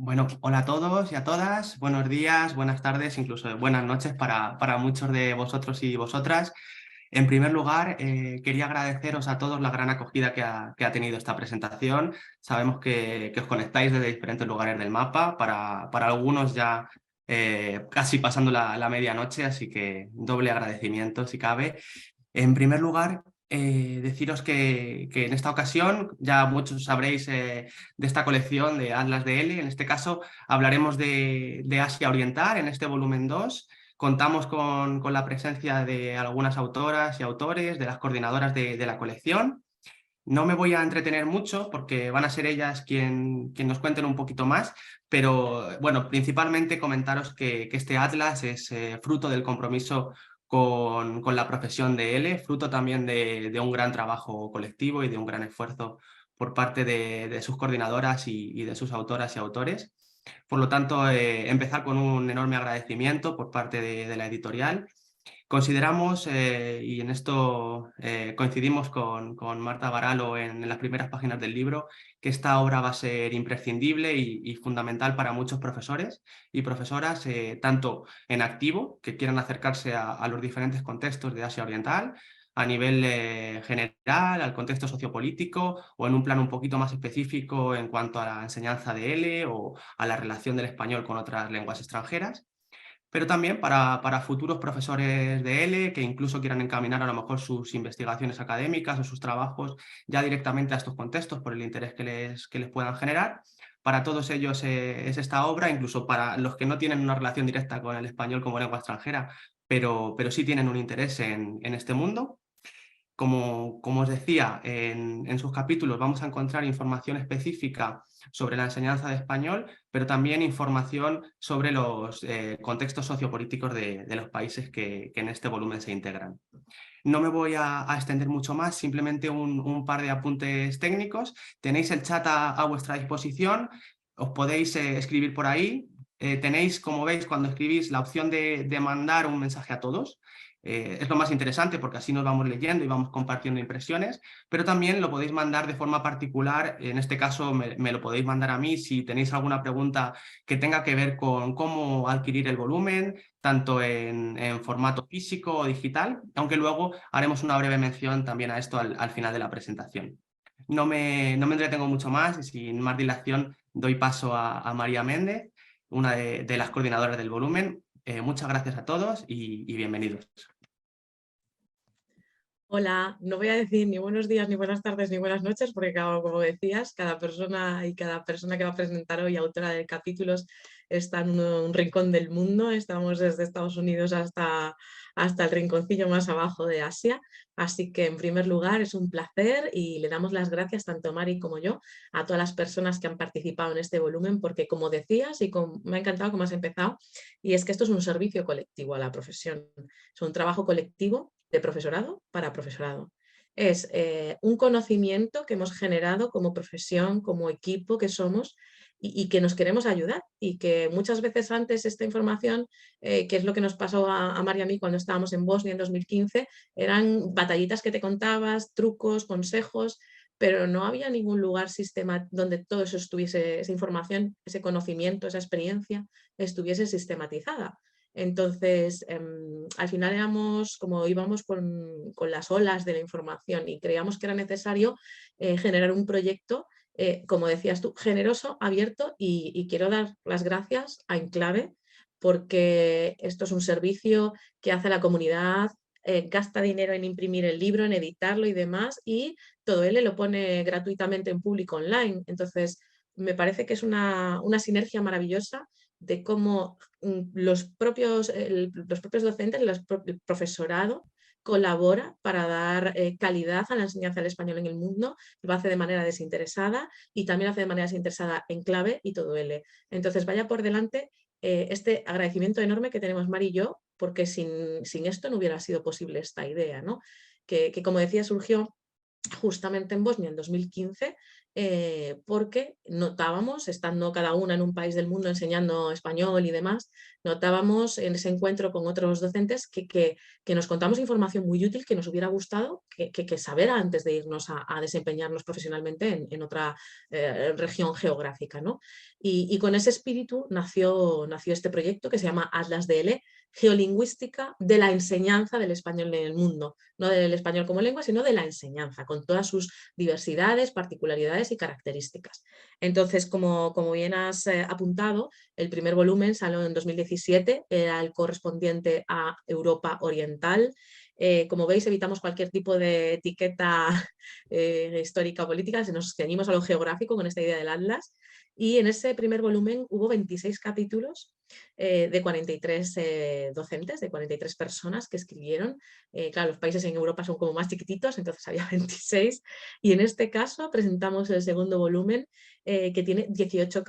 Bueno, hola a todos y a todas, buenos días, buenas tardes, incluso buenas noches para muchos de vosotros y vosotras. En primer lugar, quería agradeceros a todos la gran acogida que ha tenido esta presentación. Sabemos que os conectáis desde diferentes lugares del mapa, para algunos ya casi pasando la medianoche, así que doble agradecimiento si cabe. En primer lugar, deciros que en esta ocasión ya muchos sabréis de esta colección de Atlas de L. En este caso hablaremos de Asia Oriental en este volumen 2. Contamos con la presencia de algunas autoras y autores, de las coordinadoras de la colección. No me voy a entretener mucho porque van a ser ellas quien nos cuenten un poquito más, pero bueno, principalmente comentaros que este atlas es fruto del compromiso con la profesión de L, fruto también de un gran trabajo colectivo y de un gran esfuerzo por parte de sus coordinadoras y de sus autoras y autores. Por lo tanto, empezar con un enorme agradecimiento por parte de la editorial. Consideramos, y en esto coincidimos con Marta Baralo en las primeras páginas del libro, que esta obra va a ser imprescindible y fundamental para muchos profesores y profesoras, tanto en activo, que quieran acercarse a los diferentes contextos de Asia Oriental, a nivel general, al contexto sociopolítico, o en un plano un poquito más específico en cuanto a la enseñanza de L o a la relación del español con otras lenguas extranjeras, pero también para futuros profesores de L que incluso quieran encaminar a lo mejor sus investigaciones académicas o sus trabajos ya directamente a estos contextos por el interés que les puedan generar. Para todos ellos es esta obra, incluso para los que no tienen una relación directa con el español como lengua extranjera, pero sí tienen un interés en este mundo. Como os decía, en sus capítulos vamos a encontrar información específica sobre la enseñanza de español, pero también información sobre los contextos sociopolíticos de los países que en este volumen se integran. No me voy a extender mucho más, simplemente un par de apuntes técnicos. Tenéis el chat a vuestra disposición, os podéis escribir por ahí. Tenéis, como veis, cuando escribís la opción de mandar un mensaje a todos. Es lo más interesante porque así nos vamos leyendo y vamos compartiendo impresiones, pero también lo podéis mandar de forma particular. En este caso me lo podéis mandar a mí si tenéis alguna pregunta que tenga que ver con cómo adquirir el volumen, tanto en formato físico o digital, aunque luego haremos una breve mención también a esto al final de la presentación. No me entretengo mucho más y sin más dilación doy paso a María Méndez, una de las coordinadoras del volumen. Muchas gracias a todos y bienvenidos. Hola, no voy a decir ni buenos días, ni buenas tardes, ni buenas noches, porque como decías, cada persona que va a presentar hoy, autora de capítulos, está en un rincón del mundo. Estamos desde Estados Unidos hasta el rinconcillo más abajo de Asia. Así que, en primer lugar, es un placer y le damos las gracias, tanto Mari como yo, a todas las personas que han participado en este volumen, porque como decías, me ha encantado cómo has empezado, y es que esto es un servicio colectivo a la profesión, es un trabajo colectivo de profesorado para profesorado. Es un conocimiento que hemos generado como profesión, como equipo que somos, y que nos queremos ayudar, y que muchas veces antes esta información, que es lo que nos pasó a María y a mí cuando estábamos en Bosnia en 2015, eran batallitas que te contabas, trucos, consejos, pero no había ningún lugar donde todo eso estuviese, esa información, ese conocimiento, esa experiencia estuviese sistematizada. Entonces, al final íbamos con las olas de la información, y creíamos que era necesario generar un proyecto, como decías tú, generoso, abierto, y quiero dar las gracias a Enclave, porque esto es un servicio que hace la comunidad, gasta dinero en imprimir el libro, en editarlo y demás, y todo él lo pone gratuitamente en público online. Entonces, me parece que es una sinergia maravillosa de cómo los propios docentes, el profesorado colabora para dar calidad a la enseñanza del español en el mundo. Lo hace de manera desinteresada, y también lo hace de manera desinteresada Enclave y todo L. Entonces, vaya por delante este agradecimiento enorme que tenemos Mari y yo, porque sin esto no hubiera sido posible esta idea, ¿no? Que como decía, surgió justamente en Bosnia en 2015, porque notábamos, estando cada una en un país del mundo enseñando español y demás, notábamos en ese encuentro con otros docentes que nos contamos información muy útil que nos hubiera gustado que saber antes de irnos a desempeñarnos profesionalmente en otra región geográfica, ¿no? Y con ese espíritu nació este proyecto que se llama Atlas DL, Geolingüística de la enseñanza del español en el mundo, no del español como lengua, sino de la enseñanza, con todas sus diversidades, particularidades y características. Entonces, como bien has apuntado, el primer volumen salió en 2017, era el correspondiente a Europa Oriental. Como veis, evitamos cualquier tipo de etiqueta histórica o política, si nos ceñimos a lo geográfico con esta idea del Atlas. Y en ese primer volumen hubo 26 capítulos de 43 docentes, de 43 personas que escribieron. Claro, los países en Europa son como más chiquititos, entonces había 26. Y en este caso presentamos el segundo volumen que tiene 18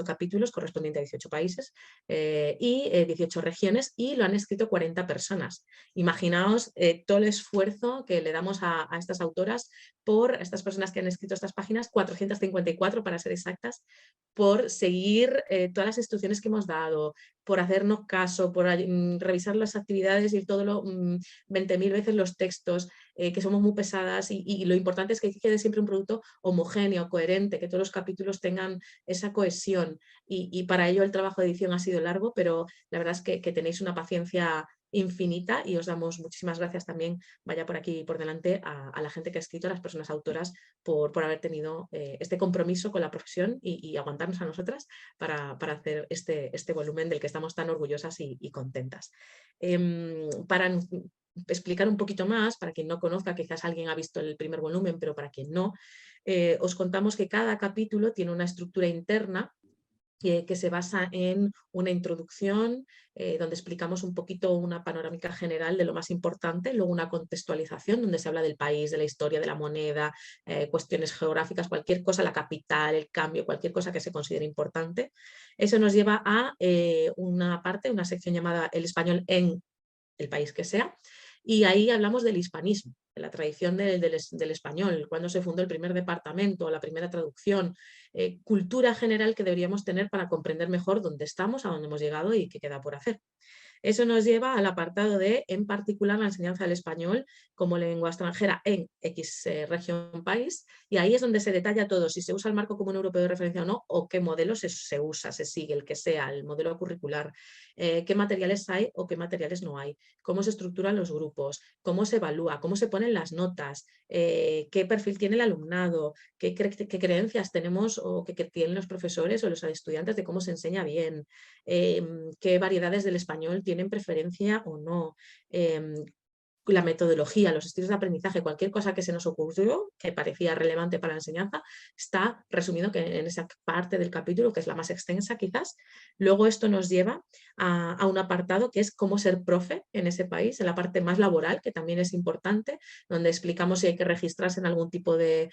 capítulos correspondientes a 18 países y 18 regiones, y lo han escrito 40 personas. Imaginaos todo el esfuerzo que le damos a estas autoras, por estas personas que han escrito estas páginas, 454 para ser exactas, por seguir todas las instrucciones que hemos dado, por hacernos caso, por revisar las actividades y todo 20.000 veces los textos, que somos muy pesadas, y lo importante es que quede siempre un producto homogéneo, coherente, que todos los capítulos tengan esa cohesión, y para ello el trabajo de edición ha sido largo, pero la verdad es que tenéis una paciencia infinita, y os damos muchísimas gracias también, vaya por aquí por delante, a la gente que ha escrito, a las personas autoras, por haber tenido este compromiso con la profesión y aguantarnos a nosotras para hacer este volumen del que estamos tan orgullosas y contentas. Para explicar un poquito más, para quien no conozca, quizás alguien ha visto el primer volumen, pero para quien no, os contamos que cada capítulo tiene una estructura interna que se basa en una introducción donde explicamos un poquito una panorámica general de lo más importante, luego una contextualización donde se habla del país, de la historia, de la moneda, cuestiones geográficas, cualquier cosa, la capital, el cambio, cualquier cosa que se considere importante. Eso nos lleva a una parte, una sección llamada El español en el país que sea, y ahí hablamos del hispanismo, de la tradición del español, cuando se fundó el primer departamento, la primera traducción, cultura general que deberíamos tener para comprender mejor dónde estamos, a dónde hemos llegado y qué queda por hacer. Eso nos lleva al apartado de, en particular, la enseñanza del español como lengua extranjera en X región país, y ahí es donde se detalla todo, si se usa el marco común europeo de referencia o no, o qué modelo se usa, se sigue, el que sea, el modelo curricular, qué materiales hay o qué materiales no hay, cómo se estructuran los grupos, cómo se evalúa, cómo se ponen las notas, qué perfil tiene el alumnado, qué creencias tenemos o qué tienen los profesores o los estudiantes de cómo se enseña bien, qué variedades del español tienen preferencia o no, la metodología, los estilos de aprendizaje, cualquier cosa que se nos ocurrió que parecía relevante para la enseñanza, está resumido en esa parte del capítulo, que es la más extensa quizás. Luego esto nos lleva a un apartado que es cómo ser profe en ese país, en la parte más laboral, que también es importante, donde explicamos si hay que registrarse en algún tipo de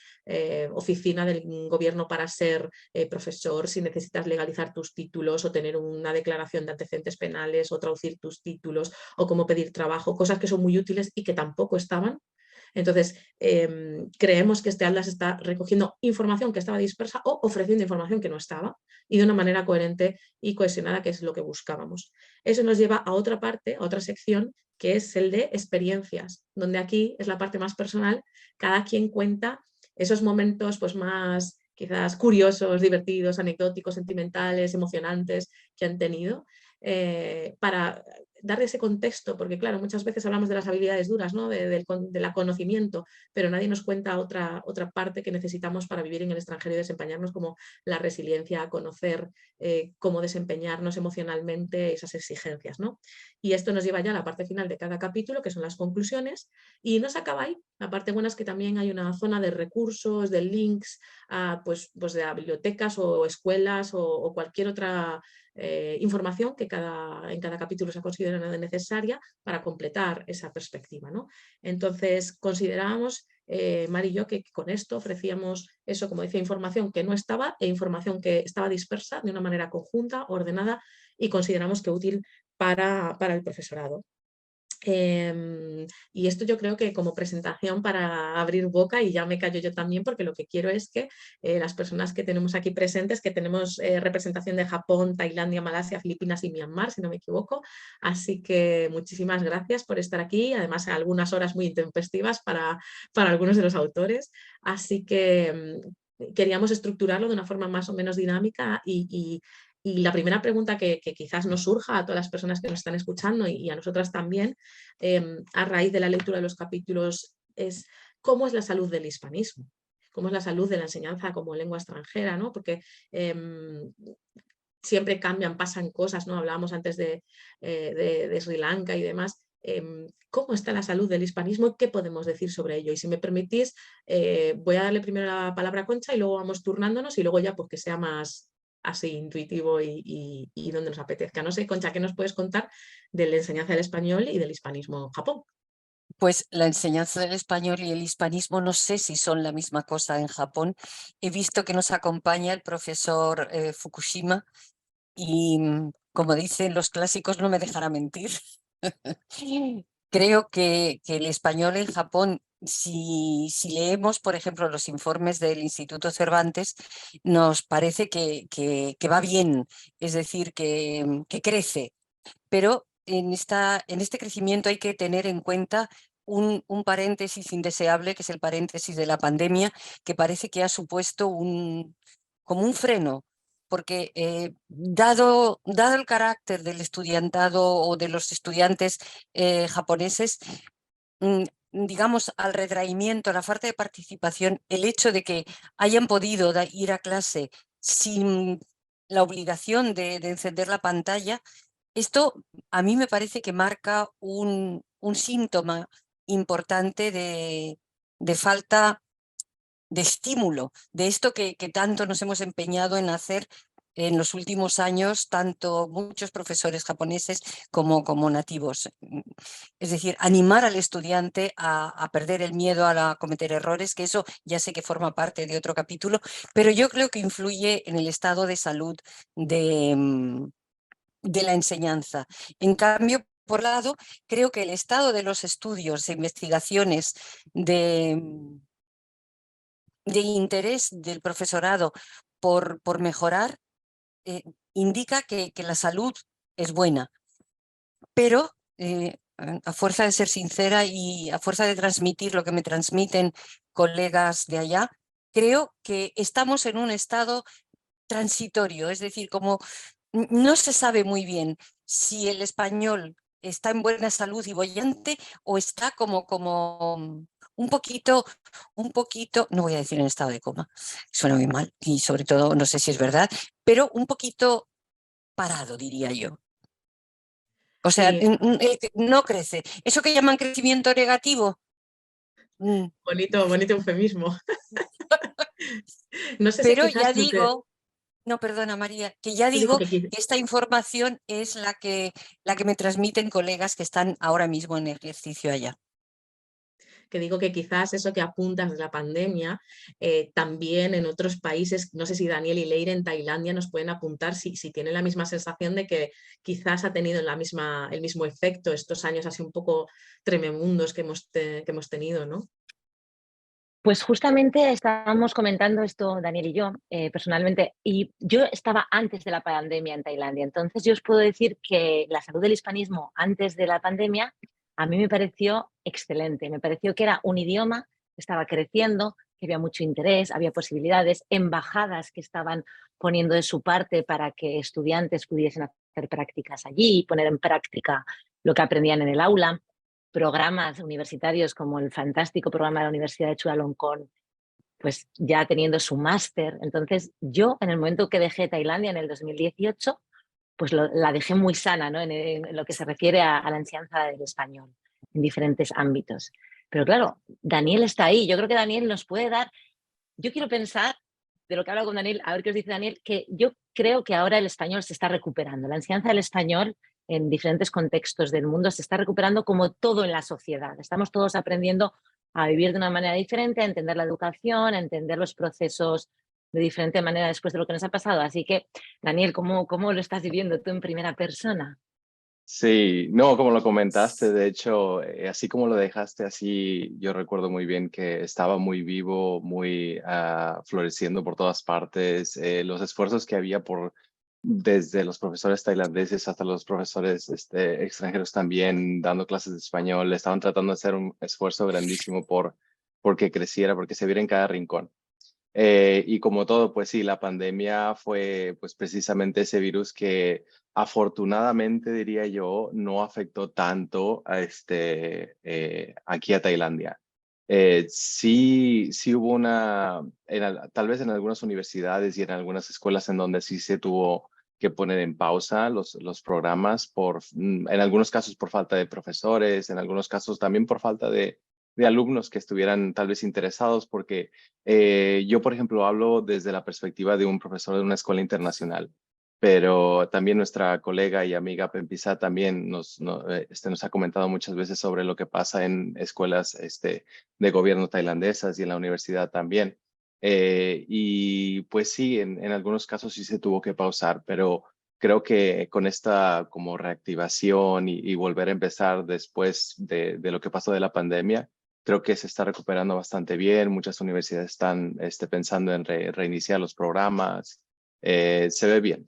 oficina del gobierno para ser profesor, si necesitas legalizar tus títulos o tener una declaración de antecedentes penales o traducir tus títulos, o cómo pedir trabajo, cosas que son muy útiles y que tampoco estaban. Entonces, creemos que este Atlas está recogiendo información que estaba dispersa o ofreciendo información que no estaba, y de una manera coherente y cohesionada, que es lo que buscábamos. Eso nos lleva a otra parte, a otra sección, que es el de experiencias, donde aquí es la parte más personal, cada quien cuenta esos momentos pues más quizás curiosos, divertidos, anecdóticos, sentimentales, emocionantes que han tenido, para dar ese contexto, porque claro, muchas veces hablamos de las habilidades duras, ¿no? de la conocimiento, pero nadie nos cuenta otra parte que necesitamos para vivir en el extranjero y desempeñarnos, como la resiliencia, conocer cómo desempeñarnos emocionalmente, esas exigencias, ¿no? Y esto nos lleva ya a la parte final de cada capítulo, que son las conclusiones, y no se acaba ahí. La parte buena es que también hay una zona de recursos, de links, pues de bibliotecas o escuelas o cualquier otra información que en cada capítulo se ha considerado necesaria para completar esa perspectiva, ¿no? Entonces considerábamos, Mari y yo, que con esto ofrecíamos eso, como decía, información que no estaba e información que estaba dispersa de una manera conjunta, ordenada, y consideramos que útil para el profesorado. Y esto yo creo que como presentación para abrir boca, y ya me callo yo también, porque lo que quiero es que las personas que tenemos aquí presentes, que tenemos representación de Japón, Tailandia, Malasia, Filipinas y Myanmar, si no me equivoco. Así que muchísimas gracias por estar aquí, además a algunas horas muy intempestivas para algunos de los autores. Así que queríamos estructurarlo de una forma más o menos dinámica y la primera pregunta que quizás nos surja a todas las personas que nos están escuchando y a nosotras también, a raíz de la lectura de los capítulos, es cómo es la salud del hispanismo, cómo es la salud de la enseñanza como lengua extranjera, ¿no? Porque siempre cambian, pasan cosas, ¿no? Hablábamos antes de Sri Lanka y demás. ¿Cómo está la salud del hispanismo y qué podemos decir sobre ello? Y si me permitís, voy a darle primero la palabra a Concha y luego vamos turnándonos y luego ya pues que sea más así intuitivo y donde nos apetezca. No sé, Concha, ¿qué nos puedes contar de la enseñanza del español y del hispanismo en Japón? Pues la enseñanza del español y el hispanismo no sé si son la misma cosa en Japón. He visto que nos acompaña el profesor Fukushima y, como dicen los clásicos, no me dejará mentir. Creo que el español en Japón, si leemos, por ejemplo, los informes del Instituto Cervantes, nos parece que va bien, es decir, que crece. Pero en este crecimiento hay que tener en cuenta un paréntesis indeseable, que es el paréntesis de la pandemia, que parece que ha supuesto como un freno, porque dado el carácter del estudiantado o de los estudiantes japoneses, digamos, al retraimiento, a la falta de participación, el hecho de que hayan podido ir a clase sin la obligación de encender la pantalla, esto a mí me parece que marca un síntoma importante de falta de estímulo, de esto que tanto nos hemos empeñado en hacer en los últimos años, tanto muchos profesores japoneses como nativos. Es decir, animar al estudiante a perder el miedo a cometer errores, que eso ya sé que forma parte de otro capítulo, pero yo creo que influye en el estado de salud de la enseñanza. En cambio, por lado, creo que el estado de los estudios e investigaciones de interés del profesorado por mejorar indica que la salud es buena, pero a fuerza de ser sincera y a fuerza de transmitir lo que me transmiten colegas de allá, creo que estamos en un estado transitorio, es decir, como no se sabe muy bien si el español está en buena salud y boyante o está como un poquito, no voy a decir en estado de coma, suena muy mal y sobre todo no sé si es verdad, pero un poquito parado, diría yo. O sea, Sí, no crece. Eso que llaman crecimiento negativo. mm, bonito, bonito eufemismo. No sé si Pero quizás ya lo que digo, no, perdona María, que ya digo digo que esta información es la que me transmiten colegas que están ahora mismo en ejercicio allá. que digo que quizás eso que apuntas de la pandemia, también en otros países, no sé si Daniel y Leire en Tailandia nos pueden apuntar si tienen la misma sensación de que quizás ha tenido el mismo efecto estos años así un poco tremendos que hemos tenido, ¿no? Pues justamente estábamos comentando esto, Daniel y yo, personalmente, y yo estaba antes de la pandemia en Tailandia, entonces yo os puedo decir que la salud del hispanismo antes de la pandemia a mí me pareció excelente, me pareció que era un idioma que estaba creciendo, que había mucho interés, había posibilidades, embajadas que estaban poniendo de su parte para que estudiantes pudiesen hacer prácticas allí y poner en práctica lo que aprendían en el aula, programas universitarios como el fantástico programa de la Universidad de Chulalongkorn, pues ya teniendo su máster. Entonces yo en el momento que dejé Tailandia en el 2018, pues la dejé muy sana, ¿no? En lo que se refiere a la enseñanza del español en diferentes ámbitos. Pero claro, Daniel está ahí. Yo creo que Daniel nos puede dar, yo quiero pensar, de lo que hablo con Daniel, a ver qué os dice Daniel, que yo creo que ahora el español se está recuperando. La enseñanza del español en diferentes contextos del mundo se está recuperando como todo en la sociedad. Estamos todos aprendiendo a vivir de una manera diferente, a entender la educación, a entender los procesos de diferente manera después de lo que nos ha pasado. Así que, Daniel, ¿cómo lo estás viviendo tú en primera persona? Sí, no, como lo comentaste, de hecho, así como lo dejaste, así yo recuerdo muy bien que estaba muy vivo, muy floreciendo por todas partes, los esfuerzos que había desde los profesores tailandeses hasta los profesores extranjeros también dando clases de español, estaban tratando de hacer un esfuerzo grandísimo porque creciera, porque se viera en cada rincón. Y como todo, pues sí, la pandemia fue pues precisamente ese virus que afortunadamente, diría yo, no afectó tanto aquí a Tailandia. Sí hubo tal vez en algunas universidades y en algunas escuelas en donde sí se tuvo que poner en pausa los programas, en algunos casos por falta de profesores, en algunos casos también por falta de alumnos que estuvieran tal vez interesados, porque yo, por ejemplo, hablo desde la perspectiva de un profesor de una escuela internacional, pero también nuestra colega y amiga Pempisa también nos ha comentado muchas veces sobre lo que pasa en escuelas de gobierno tailandesas y en la universidad también. Y pues sí, en algunos casos sí se tuvo que pausar, pero creo que con esta como reactivación y volver a empezar después de lo que pasó de la pandemia, creo que se está recuperando bastante bien. Muchas universidades están pensando en reiniciar los programas. Se ve bien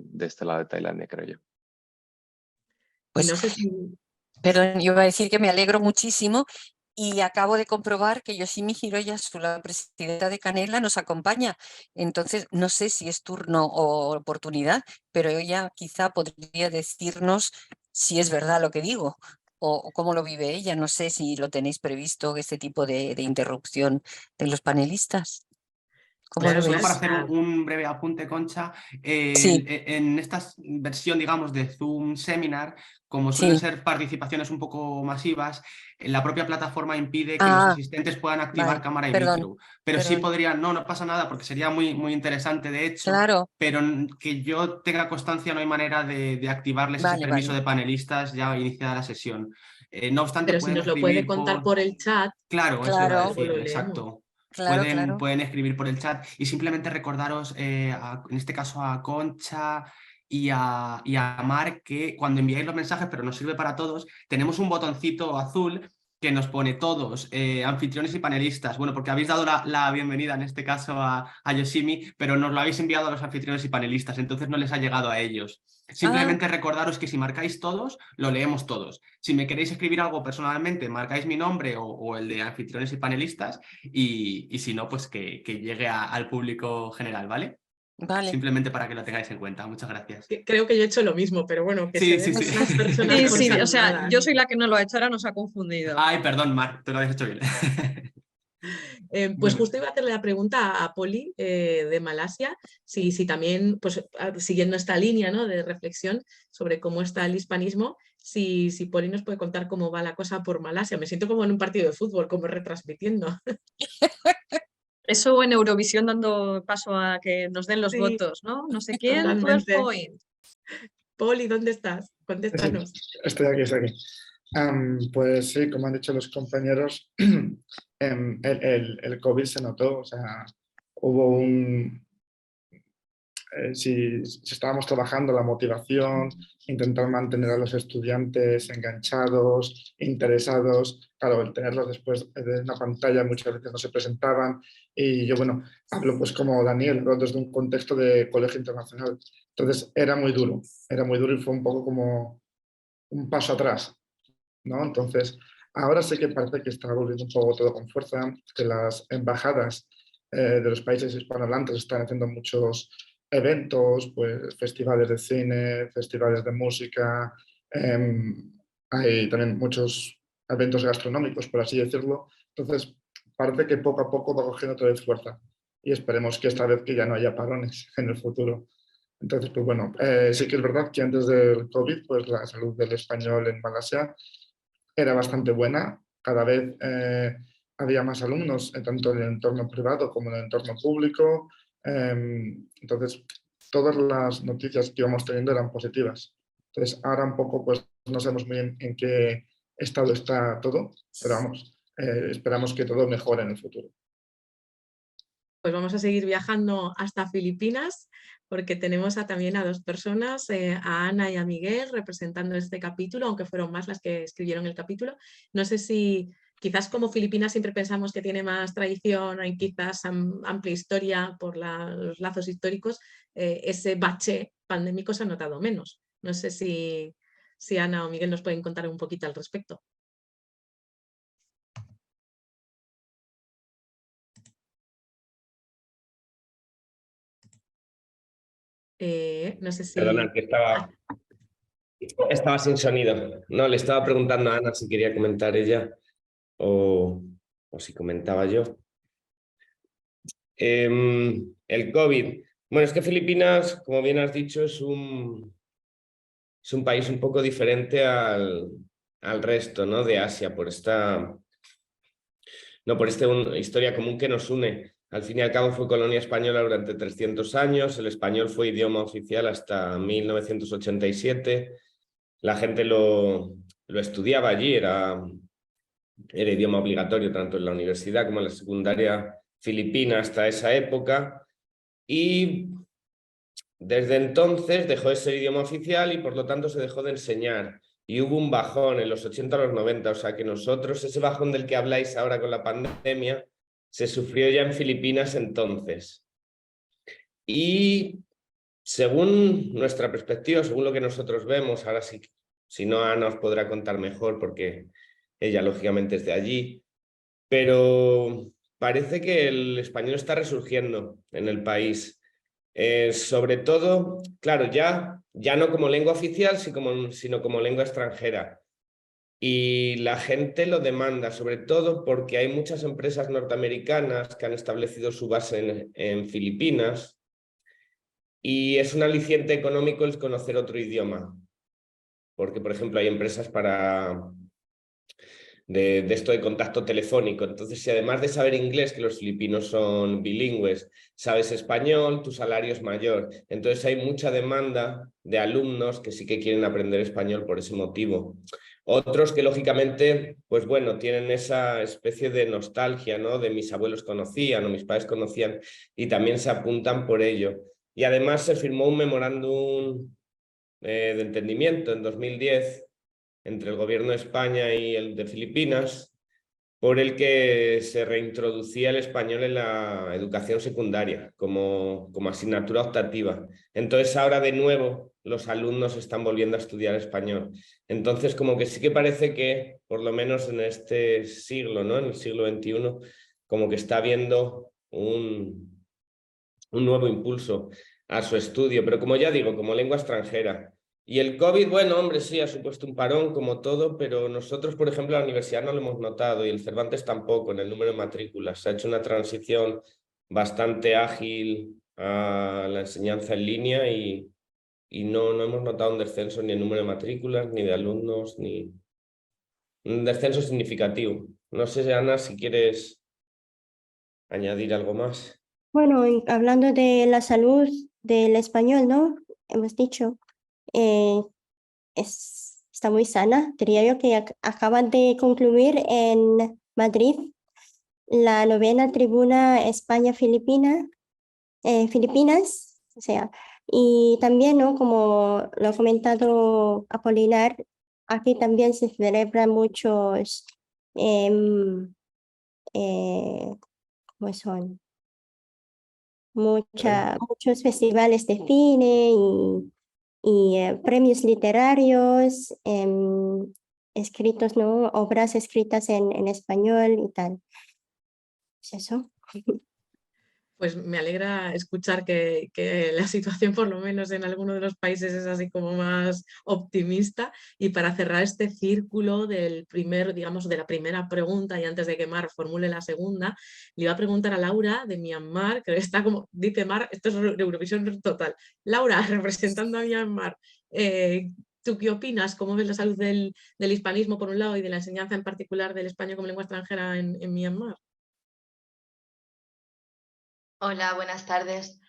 de este lado de Tailandia, creo yo. Y Pues, no sé si... pero yo iba a decir que me alegro muchísimo y acabo de comprobar que Yoshimi Hiroyasu, la presidenta de Canela, nos acompaña. Entonces, no sé si es turno o oportunidad, pero ella quizá podría decirnos si es verdad lo que digo o cómo lo vive ella. No sé si lo tenéis previsto, este tipo de interrupción de los panelistas. ¿Cómo Bueno, lo Claro, solo claro. para veis? hacer un breve apunte, Concha, Sí, en esta versión, digamos, de Zoom Seminar, como suelen sí. ser participaciones un poco masivas, la propia plataforma impide que los Ah, asistentes puedan activar vale, cámara y perdón, micro, pero sí perdón. podrían, no pasa nada porque sería muy, muy interesante de hecho, Claro, pero que yo tenga constancia no hay manera de activarles ese vale, permiso vale. de panelistas ya iniciada la sesión. No obstante, Pero si pueden nos lo puede escribir contar por... por el chat, Claro, eso iba a Claro, luego decir, lo leemos. exacto. claro, claro. Pueden escribir por el chat y simplemente recordaros, en este caso a Concha y a Mar, que cuando enviáis los mensajes, pero nos sirve para todos, tenemos un botoncito azul que nos pone todos, anfitriones y panelistas. Bueno, porque habéis dado la bienvenida en este caso a Yoshimi, pero nos lo habéis enviado a los anfitriones y panelistas, entonces no les ha llegado a ellos. Ah, Simplemente recordaros que si marcáis todos, lo leemos todos. Si me queréis escribir algo personalmente, marcáis mi nombre o el de anfitriones y panelistas y si no, pues que llegue al público general, ¿vale? vale. Simplemente para que lo tengáis en cuenta. Muchas gracias. Creo que yo he hecho lo mismo, pero bueno, que se Sí, sí, den sí. las personas Sí, por sí, o sea, saludadas. yo soy la que no lo ha hecho, ahora nos ha confundido. Ay, perdón, Mar, te lo habías hecho bien. Pues Bueno, justo iba a hacerle la pregunta a Poli de Malasia, si también, pues siguiendo esta línea, ¿no?, de reflexión sobre cómo está el hispanismo, si Poli nos puede contar cómo va la cosa por Malasia. Me siento como en un partido de fútbol, como retransmitiendo. Eso en Eurovisión dando paso a que nos den los Sí, votos, ¿no? No sé quién, 12 totalmente. points. Poli, ¿dónde estás? Sí, Contéstanos. estoy aquí. Pues sí, como han dicho los compañeros, el COVID se notó, o sea, hubo si estábamos trabajando la motivación, intentar mantener a los estudiantes enganchados, interesados, claro, el tenerlos después de una pantalla muchas veces no se presentaban y yo, bueno, hablo pues como Daniel, hablo desde un contexto de colegio internacional, entonces era muy duro y fue un poco como un paso atrás, ¿no? Entonces, ahora sí que parece que está volviendo un poco todo con fuerza, que las embajadas de los países hispanohablantes están haciendo muchos eventos, pues festivales de cine, festivales de música, hay también muchos eventos gastronómicos, por así decirlo. Entonces, parece que poco a poco va cogiendo otra vez fuerza y esperemos que esta vez que ya no haya parones en el futuro. Entonces, pues bueno, sí que es verdad que antes del COVID, pues la salud del español en Malasia era bastante buena. Cada vez había más alumnos, tanto en el entorno privado como en el entorno público. Entonces, todas las noticias que íbamos teniendo eran positivas. Entonces, ahora un poco, pues no sabemos muy bien en qué estado está todo, pero vamos, esperamos que todo mejore en el futuro. pues vamos a seguir viajando hasta Filipinas, porque tenemos también a 2 personas, a Ana y a Miguel, representando este capítulo, aunque fueron más las que escribieron el capítulo. No sé si quizás como Filipinas siempre pensamos que tiene más tradición y quizás amplia historia por los lazos históricos, ese bache pandémico se ha notado menos. No sé si Ana o Miguel nos pueden contar un poquito al respecto. No sé si... Perdona, que estaba sin sonido. No, le estaba preguntando a Ana si quería comentar ella o si comentaba yo. El COVID. Bueno, es que Filipinas, como bien has dicho, es un país un poco diferente al resto, ¿no?, de Asia, por esta historia común que nos une. Al fin y al cabo fue colonia española durante 300 años, el español fue idioma oficial hasta 1987, la gente lo estudiaba allí, era idioma obligatorio tanto en la universidad como en la secundaria filipina hasta esa época, y desde entonces dejó de ser idioma oficial y por lo tanto se dejó de enseñar. Y hubo un bajón en los 80 a los 90, o sea que nosotros, ese bajón del que habláis ahora con la pandemia, se sufrió ya en Filipinas entonces. Y según nuestra perspectiva, según lo que nosotros vemos, ahora sí, si no Ana os podrá contar mejor porque ella lógicamente es de allí, pero parece que el español está resurgiendo en el país. Sobre todo, claro, ya no como lengua oficial, sino como lengua extranjera. Y la gente lo demanda, sobre todo porque hay muchas empresas norteamericanas que han establecido su base en Filipinas y es un aliciente económico el conocer otro idioma. Porque, por ejemplo, hay empresas de esto de contacto telefónico. Entonces, si además de saber inglés, que los filipinos son bilingües, sabes español, tu salario es mayor. Entonces hay mucha demanda de alumnos que sí que quieren aprender español por ese motivo. Otros que lógicamente, pues bueno, tienen esa especie de nostalgia, ¿no?, de mis abuelos conocían o mis padres conocían y también se apuntan por ello. Y además se firmó un memorándum de entendimiento en 2010 entre el gobierno de España y el de Filipinas, por el que se reintroducía el español en la educación secundaria como asignatura optativa. Entonces ahora de nuevo los alumnos están volviendo a estudiar español. Entonces como que sí que parece que, por lo menos en este siglo, ¿no?, en el siglo XXI, como que está habiendo un nuevo impulso a su estudio, pero como ya digo, como lengua extranjera. Y el COVID, bueno, hombre, sí, ha supuesto un parón como todo, pero nosotros, por ejemplo, en la universidad no lo hemos notado y el Cervantes tampoco en el número de matrículas. Se ha hecho una transición bastante ágil a la enseñanza en línea y no hemos notado un descenso ni en número de matrículas, ni de alumnos, ni un descenso significativo. No sé, Ana, si quieres añadir algo más. Bueno, hablando de la salud del español, ¿no? Hemos dicho, está muy sana. Diría yo que acaban de concluir en Madrid la 9ª tribuna España-Filipinas, o sea, y también, ¿no?, como lo ha comentado Apolinar, aquí también se celebran muchos, ¿cómo son? Muchos festivales de cine y premios literarios, escritos, ¿no?, obras escritas en español y tal. ¿Es eso? Pues me alegra escuchar que la situación, por lo menos en alguno de los países, es así como más optimista. Y para cerrar este círculo digamos, de la primera pregunta, y antes de que Mar formule la segunda, le iba a preguntar a Laura de Myanmar, que está como, dice Mar, esto es Eurovisión total. Laura, representando a Myanmar, ¿tú qué opinas? ¿Cómo ves la salud del hispanismo por un lado y de la enseñanza en particular del español como lengua extranjera en Myanmar? Hola, buenas tardes.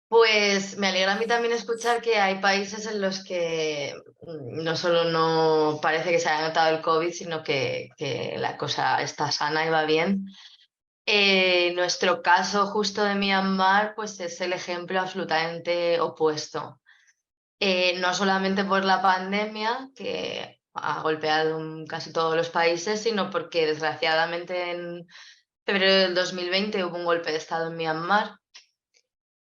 Pues me alegra a mí también escuchar que hay países en los que no solo no parece que se haya notado el COVID, sino que la cosa está sana y va bien. Nuestro caso justo de Myanmar pues es el ejemplo absolutamente opuesto. No solamente por la pandemia, que ha golpeado casi todos los países, sino porque desgraciadamente en febrero del 2020 hubo un golpe de Estado en Myanmar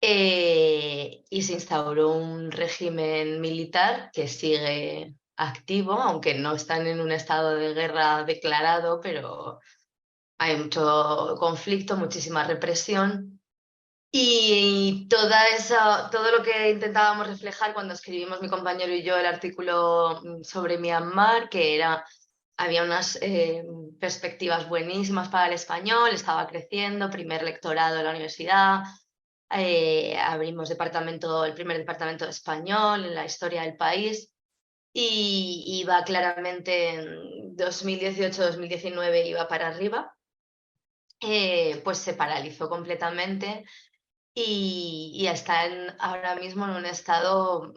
y se instauró un régimen militar que sigue activo, aunque no están en un estado de guerra declarado, pero hay mucho conflicto, muchísima represión. Y todo lo que intentábamos reflejar cuando escribimos mi compañero y yo el artículo sobre Myanmar, que había unas perspectivas buenísimas para el español, estaba creciendo, primer lectorado de la universidad, abrimos el primer departamento de español en la historia del país y iba claramente en 2018-2019 iba para arriba, pues se paralizó completamente. Y está ahora mismo en un estado,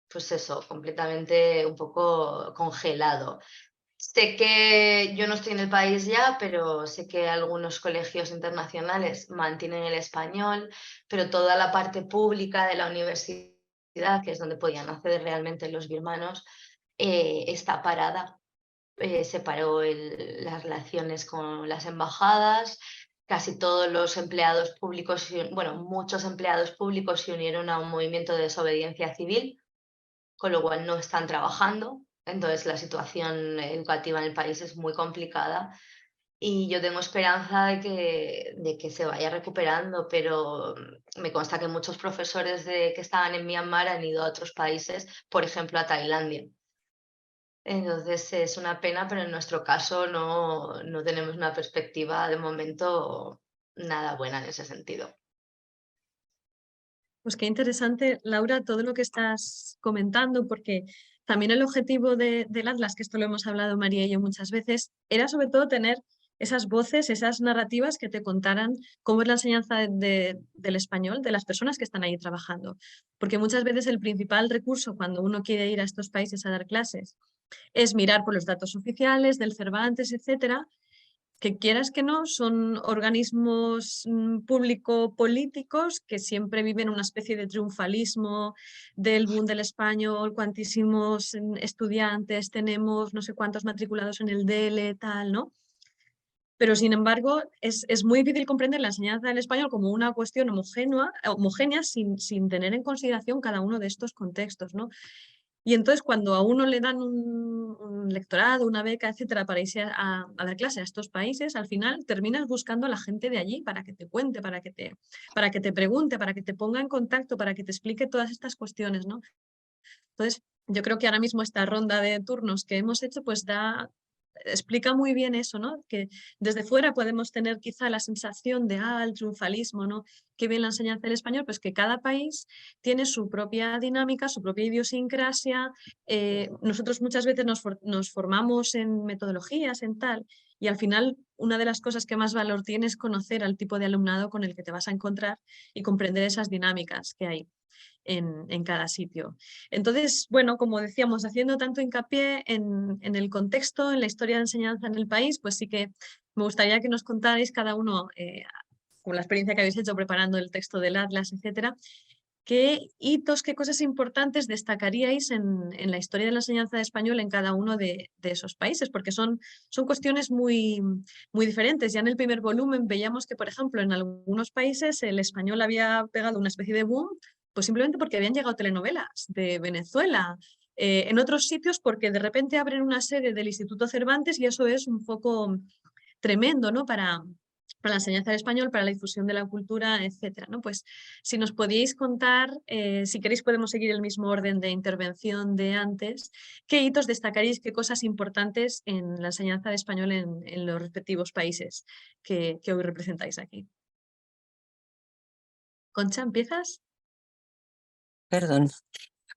pues eso, completamente un poco congelado. Sé que yo no estoy en el país ya, pero sé que algunos colegios internacionales mantienen el español, pero toda la parte pública de la universidad, que es donde podían acceder realmente los birmanos, está parada. Se paró las relaciones con las embajadas. Casi todos los empleados públicos, bueno, muchos empleados públicos se unieron a un movimiento de desobediencia civil, con lo cual no están trabajando. Entonces la situación educativa en el país es muy complicada y yo tengo esperanza de que se vaya recuperando, pero me consta que muchos profesores que estaban en Myanmar han ido a otros países, por ejemplo a Tailandia. Entonces es una pena, pero en nuestro caso no tenemos una perspectiva de momento nada buena en ese sentido. Pues qué interesante, Laura, todo lo que estás comentando, porque también el objetivo del Atlas, que esto lo hemos hablado María y yo muchas veces, era sobre todo tener esas voces, esas narrativas que te contaran cómo es la enseñanza del español de las personas que están ahí trabajando. Porque muchas veces el principal recurso cuando uno quiere ir a estos países a dar clases es mirar por los datos oficiales del Cervantes, etcétera, que quieras que no, son organismos público-políticos que siempre viven una especie de triunfalismo del boom del español, cuantísimos estudiantes tenemos, no sé cuántos matriculados en el DELE, tal, ¿no? Pero sin embargo es muy difícil comprender la enseñanza del español como una cuestión homogénea sin tener en consideración cada uno de estos contextos, ¿no? Y entonces cuando a uno le dan un lectorado, una beca, etcétera, para irse a dar clase a estos países, al final terminas buscando a la gente de allí para que te cuente, para que te pregunte, para que te ponga en contacto, para que te explique todas estas cuestiones, ¿no? Entonces, yo creo que ahora mismo esta ronda de turnos que hemos hecho, pues explica muy bien eso, ¿no? Que desde fuera podemos tener quizá la sensación de, el triunfalismo, ¿no? Qué bien la enseñanza del español, pues que cada país tiene su propia dinámica, su propia idiosincrasia. Nosotros muchas veces nos formamos en metodologías, en tal, y al final una de las cosas que más valor tiene es conocer al tipo de alumnado con el que te vas a encontrar y comprender esas dinámicas que hay en cada sitio. Entonces, bueno, como decíamos, haciendo tanto hincapié en el contexto, en la historia de enseñanza en el país, pues sí que me gustaría que nos contarais cada uno, con la experiencia que habéis hecho preparando el texto del Atlas, etcétera, qué hitos, qué cosas importantes destacaríais en la historia de la enseñanza de español en cada uno de esos países, porque son cuestiones muy, muy diferentes. Ya en el primer volumen veíamos que, por ejemplo, en algunos países el español había pegado una especie de boom, pues simplemente porque habían llegado telenovelas de Venezuela. En otros sitios porque de repente abren una sede del Instituto Cervantes y eso es un foco tremendo, ¿no? Para la enseñanza del español, para la difusión de la cultura, etcétera, ¿no? Pues si nos podíais contar, si queréis podemos seguir el mismo orden de intervención de antes, qué hitos destacaréis, qué cosas importantes en la enseñanza de español en los respectivos países que hoy representáis aquí. Concha, ¿empiezas? Perdón.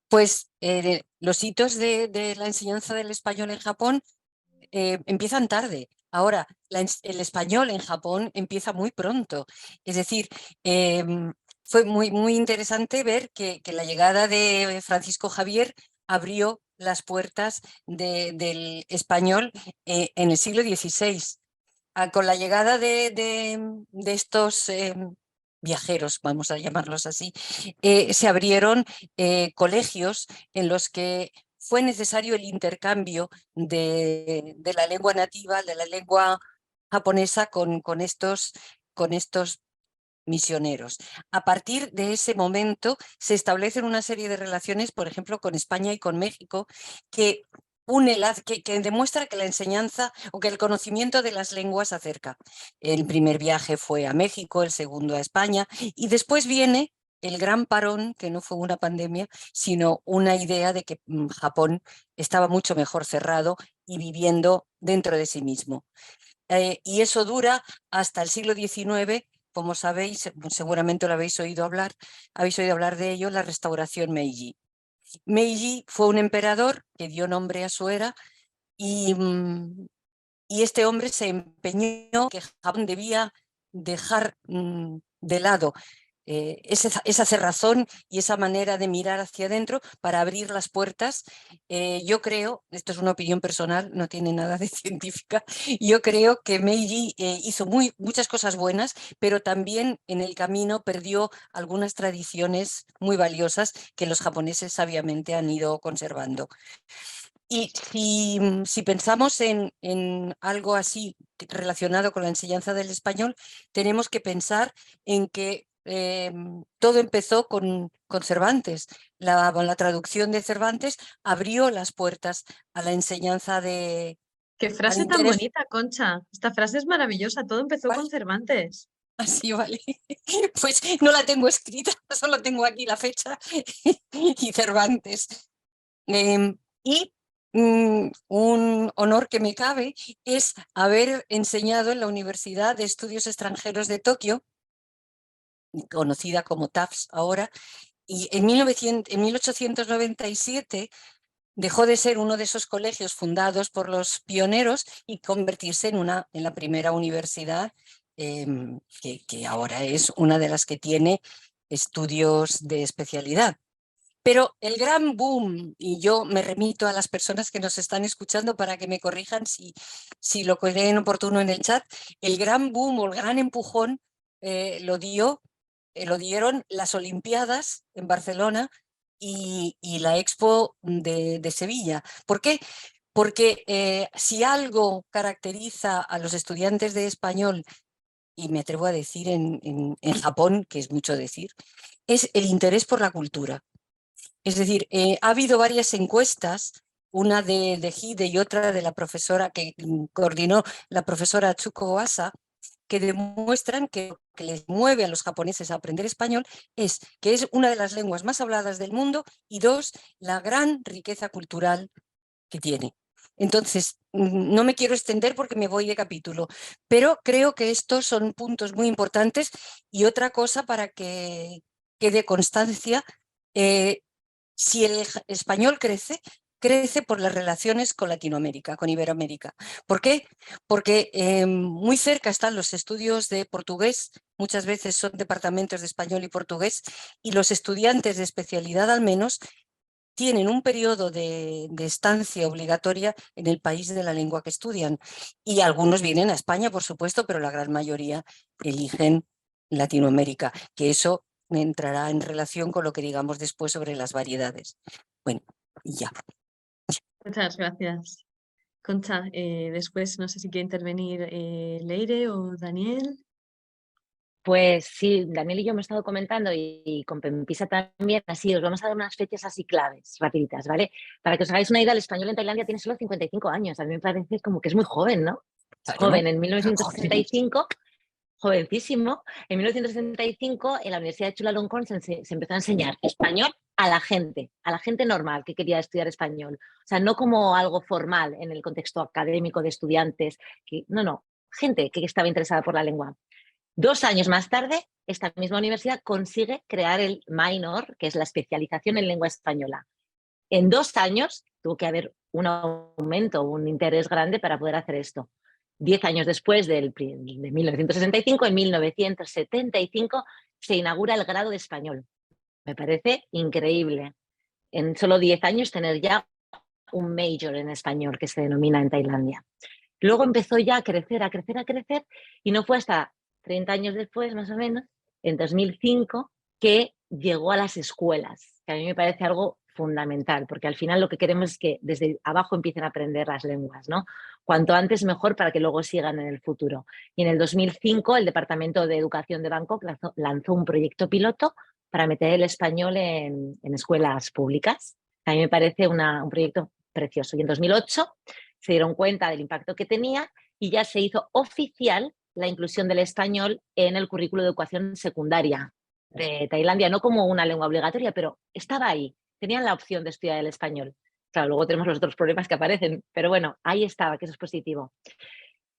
Pues los hitos de la enseñanza del español en Japón empiezan tarde. Ahora, el español en Japón empieza muy pronto. Es decir, fue muy, muy interesante ver que la llegada de Francisco Javier abrió las puertas del español en el siglo XVI. con la llegada de estos viajeros, vamos a llamarlos así, se abrieron colegios en los que fue necesario el intercambio de la lengua nativa, de la lengua japonesa con estos misioneros. A partir de ese momento se establecen una serie de relaciones, por ejemplo, con España y con México, que que demuestra que la enseñanza o que el conocimiento de las lenguas acerca. El primer viaje fue a México, el segundo a España, y después viene el gran parón, que no fue una pandemia, sino una idea de que Japón estaba mucho mejor cerrado y viviendo dentro de sí mismo. Y eso dura hasta el siglo XIX, como sabéis, seguramente lo habéis oído hablar de ello, la restauración Meiji. Meiji fue un emperador que dio nombre a su era y este hombre se empeñó que Japón debía dejar de lado esa cerrazón y esa manera de mirar hacia adentro para abrir las puertas. Yo creo, esto es una opinión personal, no tiene nada de científica, yo creo que Meiji hizo muchas cosas buenas, pero también en el camino perdió algunas tradiciones muy valiosas que los japoneses sabiamente han ido conservando. Y si pensamos en algo así relacionado con la enseñanza del español, tenemos que pensar en que todo empezó con Cervantes. La traducción de Cervantes abrió las puertas a la enseñanza de... Qué frase tan bonita, Concha. Esta frase es maravillosa. Todo empezó con Cervantes. Así, vale. Pues no la tengo escrita, solo tengo aquí la fecha y Cervantes. Y un honor que me cabe es haber enseñado en la Universidad de Estudios Extranjeros de Tokio, conocida como TAFS ahora, y en 1897 dejó de ser uno de esos colegios fundados por los pioneros y convertirse en la primera universidad que ahora es una de las que tiene estudios de especialidad. Pero el gran boom, y yo me remito a las personas que nos están escuchando para que me corrijan si lo creen oportuno en el chat, el gran boom o el gran empujón lo dieron las Olimpiadas en Barcelona y la Expo de Sevilla. ¿Por qué? Porque si algo caracteriza a los estudiantes de español, y me atrevo a decir en Japón, que es mucho decir, es el interés por la cultura. Es decir, ha habido varias encuestas, una de Hide y otra de la profesora que coordinó la profesora Tsuko Asa, que demuestran que lo que les mueve a los japoneses a aprender español es que es una de las lenguas más habladas del mundo y dos, la gran riqueza cultural que tiene. Entonces, no me quiero extender porque me voy de capítulo, pero creo que estos son puntos muy importantes y otra cosa para que quede constancia. Si el español crece por las relaciones con Latinoamérica, con Iberoamérica. ¿Por qué? Porque muy cerca están los estudios de portugués, muchas veces son departamentos de español y portugués, y los estudiantes de especialidad al menos tienen un periodo de estancia obligatoria en el país de la lengua que estudian. Y algunos vienen a España, por supuesto, pero la gran mayoría eligen Latinoamérica, que eso entrará en relación con lo que digamos después sobre las variedades. Bueno, y ya. Muchas gracias. Concha, después no sé si quiere intervenir Leire o Daniel. Pues sí, Daniel y yo hemos estado comentando y con Pempisa también, así os vamos a dar unas fechas así claves, rapiditas, ¿vale? Para que os hagáis una idea, el español en Tailandia tiene solo 55 años, a mí me parece como que es muy joven, ¿no? Es joven, en 1965, jovencísimo, en 1965 en la Universidad de Chulalongkorn se empezó a enseñar español a la gente normal que quería estudiar español, o sea, no como algo formal en el contexto académico de estudiantes, no, gente que estaba interesada por la lengua. 2 años más tarde, esta misma universidad consigue crear el minor, que es la especialización en lengua española. En 2 años tuvo que haber un aumento, un interés grande para poder hacer esto. 10 años después de 1965, en 1975, se inaugura el grado de español. Me parece increíble. En solo 10 años tener ya un major en español, que se denomina en Tailandia. Luego empezó ya a crecer, a crecer, a crecer, y no fue hasta 30 años después, más o menos, en 2005, que llegó a las escuelas, que a mí me parece algo fundamental, porque al final lo que queremos es que desde abajo empiecen a aprender las lenguas, ¿no? Cuanto antes mejor para que luego sigan en el futuro. Y en el 2005 el Departamento de Educación de Bangkok lanzó un proyecto piloto para meter el español en escuelas públicas. A mí me parece un proyecto precioso. Y en 2008 se dieron cuenta del impacto que tenía y ya se hizo oficial la inclusión del español en el currículo de educación secundaria de Tailandia, no como una lengua obligatoria, pero estaba ahí, tenían la opción de estudiar el español. Claro, luego tenemos los otros problemas que aparecen, pero bueno, ahí estaba, que eso es positivo.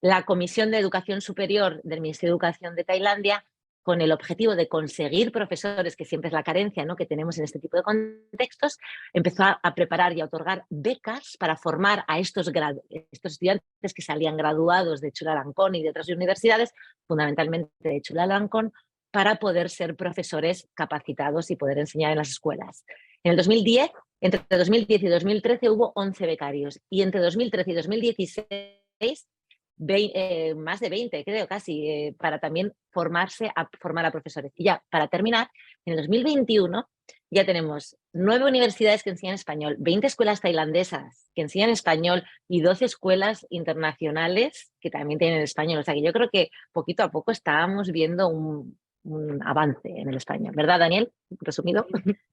La Comisión de Educación Superior del Ministerio de Educación de Tailandia, con el objetivo de conseguir profesores, que siempre es la carencia, ¿no?, que tenemos en este tipo de contextos, empezó a preparar y a otorgar becas para formar a estos estudiantes que salían graduados de Chulalongkorn y de otras universidades, fundamentalmente de Chulalongkorn, para poder ser profesores capacitados y poder enseñar en las escuelas. En el 2010, entre 2010 y 2013 hubo 11 becarios y entre 2013 y 2016 más de 20, creo, casi, para también formar a profesores. Y ya, para terminar, en el 2021 ya tenemos 9 universidades que enseñan español, 20 escuelas tailandesas que enseñan español y 12 escuelas internacionales que también tienen español. O sea que yo creo que poquito a poco estábamos viendo un avance en el español. ¿Verdad, Daniel? Resumido.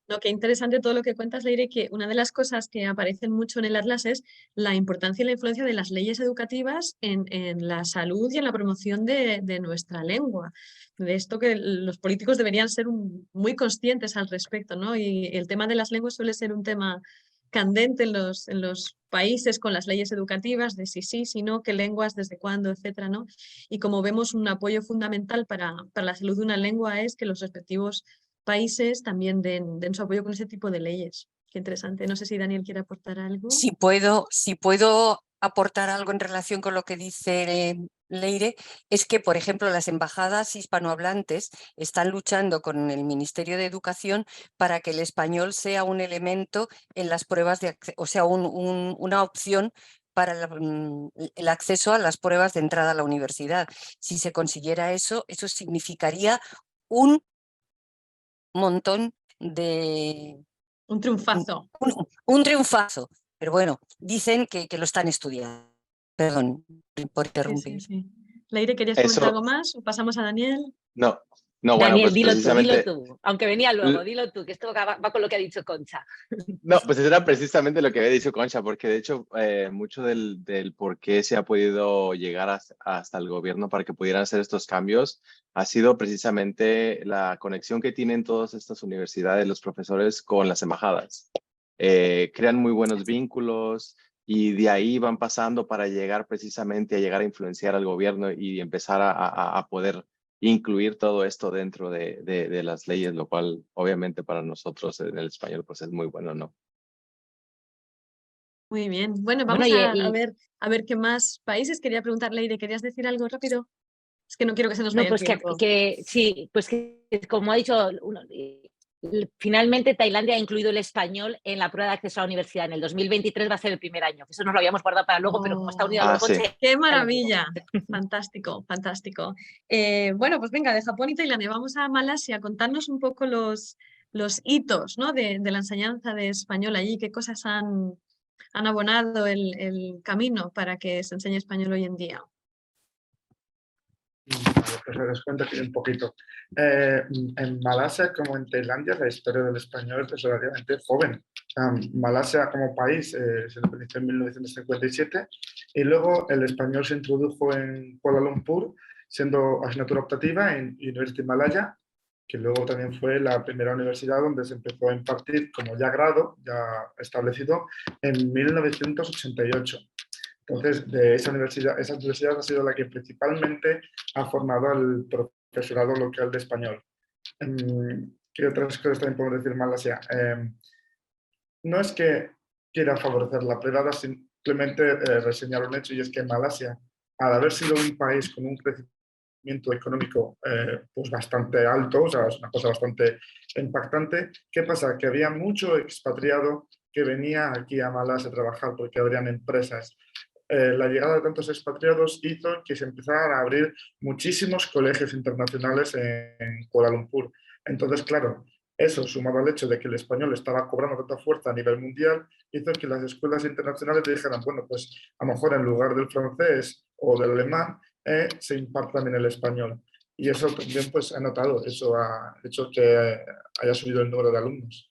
No, qué interesante todo lo que cuentas, Leire, que una de las cosas que aparecen mucho en el Atlas es la importancia y la influencia de las leyes educativas en la salud y en la promoción de nuestra lengua. De esto que los políticos deberían ser muy conscientes al respecto, ¿no? Y el tema de las lenguas suele ser un tema candente en los países con las leyes educativas, de si no, qué lenguas, desde cuándo, etcétera, ¿no? Y como vemos, un apoyo fundamental para la salud de una lengua es que los respectivos países también den su apoyo con ese tipo de leyes. Qué interesante. No sé si Daniel quiere aportar algo. Si puedo aportar algo en relación con lo que dice Leire, es que, por ejemplo, las embajadas hispanohablantes están luchando con el Ministerio de Educación para que el español sea un elemento en las pruebas de acceso, o sea, una opción para el acceso a las pruebas de entrada a la universidad. Si se consiguiera eso, eso significaría un montón de... Un triunfazo. Un triunfazo. Pero bueno, dicen que lo están estudiando. Perdón por interrumpir. Sí. Leire, ¿querías comentar algo más o pasamos a Daniel? No, Daniel, bueno, pues dilo precisamente... tú, aunque venía luego, dilo tú, que esto va con lo que ha dicho Concha. No, pues era precisamente lo que había dicho Concha, porque de hecho mucho del por qué se ha podido llegar hasta el gobierno para que pudieran hacer estos cambios ha sido precisamente la conexión que tienen todas estas universidades, los profesores, con las embajadas. Crean muy buenos vínculos y de ahí van pasando para llegar precisamente a llegar a influenciar al gobierno y empezar a poder incluir todo esto dentro de las leyes, lo cual obviamente para nosotros en el español pues es muy bueno, ¿no? Muy bien. Bueno, vamos a ver qué más países. Quería preguntar, Leire, ¿querías decir algo rápido? Es que no quiero que se nos vaya el tiempo. Sí, pues que como ha dicho finalmente Tailandia ha incluido el español en la prueba de acceso a la universidad. En el 2023 va a ser el primer año. Eso nos lo habíamos guardado para luego, pero como está unido a los coches... ¡Qué maravilla! Fantástico, fantástico. Bueno, pues venga, de Japón y Tailandia vamos a Malasia. Contarnos un poco los hitos, ¿no?, de la enseñanza de español allí. ¿Qué cosas han abonado el camino para que se enseñe español hoy en día? Pues les cuento aquí un poquito. En Malasia, como en Tailandia, la historia del español es relativamente joven. Malasia como país se independizó en 1957 y luego el español se introdujo en Kuala Lumpur, siendo asignatura optativa en University Malaya, que luego también fue la primera universidad donde se empezó a impartir como ya grado, ya establecido, en 1988. Entonces, de esa universidad ha sido la que principalmente ha formado al profesorado local de español. ¿Qué otras cosas también podemos decir Malasia? No es que quiera favorecer la privada, simplemente reseñar un hecho, y es que Malasia, al haber sido un país con un crecimiento económico pues bastante alto, o sea, es una cosa bastante impactante, ¿qué pasa? Que había mucho expatriado que venía aquí a Malasia a trabajar porque habrían empresas. la llegada de tantos expatriados hizo que se empezaran a abrir muchísimos colegios internacionales en Kuala Lumpur. Entonces, claro, eso sumado al hecho de que el español estaba cobrando tanta fuerza a nivel mundial, hizo que las escuelas internacionales dijeran, bueno, pues a lo mejor en lugar del francés o del alemán, se imparte también el español. Y eso también pues ha notado, eso ha hecho que haya subido el número de alumnos.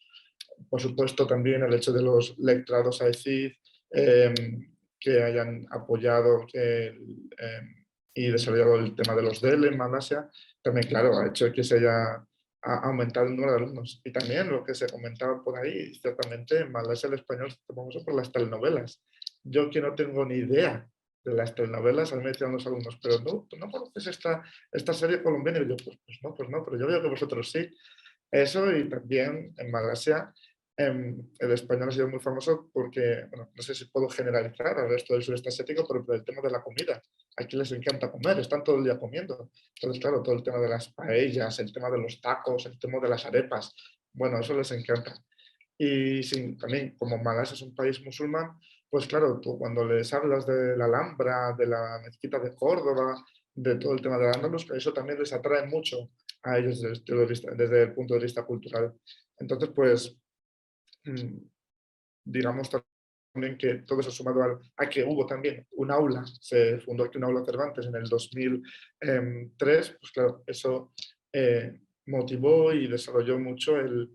Por supuesto también el hecho de los lectorados AECID, que hayan apoyado y desarrollado el tema de los DEL en Malasia, también claro, ha hecho que se haya aumentado el número de alumnos. Y también lo que se comentaba por ahí, ciertamente en Malasia el español es famoso por las telenovelas. Yo que no tengo ni idea de las telenovelas, a mí me decían los alumnos, pero no, ¿tú no conoces esta serie colombiana? Y yo, pues no, pero yo veo que vosotros sí. Eso, y también en Malasia el español ha sido muy famoso porque, bueno, no sé si puedo generalizar al resto del sureste asiático, pero por el tema de la comida. Aquí les encanta comer, están todo el día comiendo. Entonces, claro, todo el tema de las paellas, el tema de los tacos, el tema de las arepas, bueno, eso les encanta. Y sí, también, como Malasia es un país musulmán, pues claro, tú cuando les hablas de la Alhambra, de la mezquita de Córdoba, de todo el tema de Al-Ándalus, eso también les atrae mucho a ellos desde el punto de vista cultural. Entonces, pues, digamos también que todo eso sumado a que hubo también un aula, se fundó aquí un aula Cervantes en el 2003, pues claro, eso motivó y desarrolló mucho el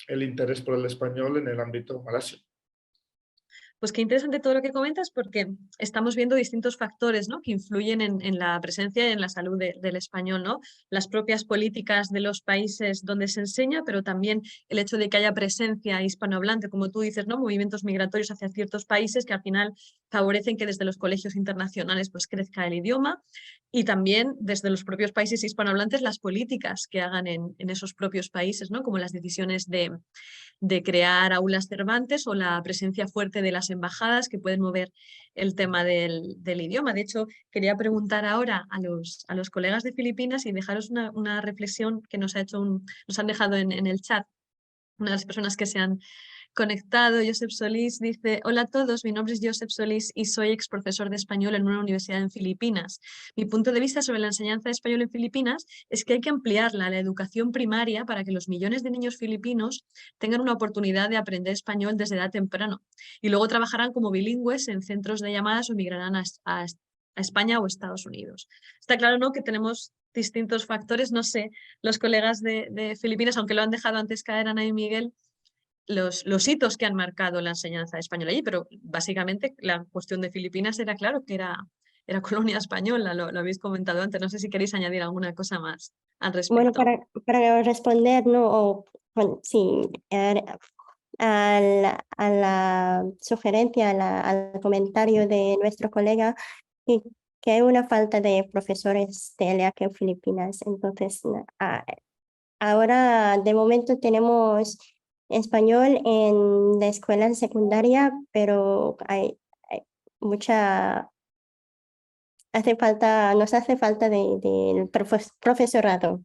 interés por el español en el ámbito malasio. Pues qué interesante todo lo que comentas, porque estamos viendo distintos factores, ¿no?, que influyen en la presencia y en la salud del español, ¿no? Las propias políticas de los países donde se enseña, pero también el hecho de que haya presencia hispanohablante, como tú dices, ¿no?, movimientos migratorios hacia ciertos países que al final favorecen que desde los colegios internacionales pues crezca el idioma, y también desde los propios países hispanohablantes las políticas que hagan en esos propios países, ¿no?, como las decisiones de crear aulas Cervantes o la presencia fuerte de las embajadas que pueden mover el tema del idioma. De hecho, quería preguntar ahora a los colegas de Filipinas y dejaros una reflexión que nos han dejado en el chat. Una de las personas que se han conectado, Josep Solís, dice: hola a todos, mi nombre es Josep Solís y soy ex profesor de español en una universidad en Filipinas. Mi punto de vista sobre la enseñanza de español en Filipinas es que hay que ampliarla a la educación primaria para que los millones de niños filipinos tengan una oportunidad de aprender español desde edad temprana y luego trabajarán como bilingües en centros de llamadas o migrarán a España o Estados Unidos. Está claro, ¿no?, que tenemos distintos factores, no sé, los colegas de Filipinas, aunque lo han dejado antes caer Ana y Miguel, los hitos que han marcado la enseñanza española allí, pero básicamente la cuestión de Filipinas era claro que era colonia española, lo habéis comentado antes, no sé si queréis añadir alguna cosa más al Bueno, respecto. para responder, ¿no? Sí, a la sugerencia, al comentario de nuestro colega, que hay una falta de profesores de ELEAC en Filipinas. Entonces, ahora de momento tenemos español en la escuela secundaria, pero hay mucha... nos hace falta del profesorado.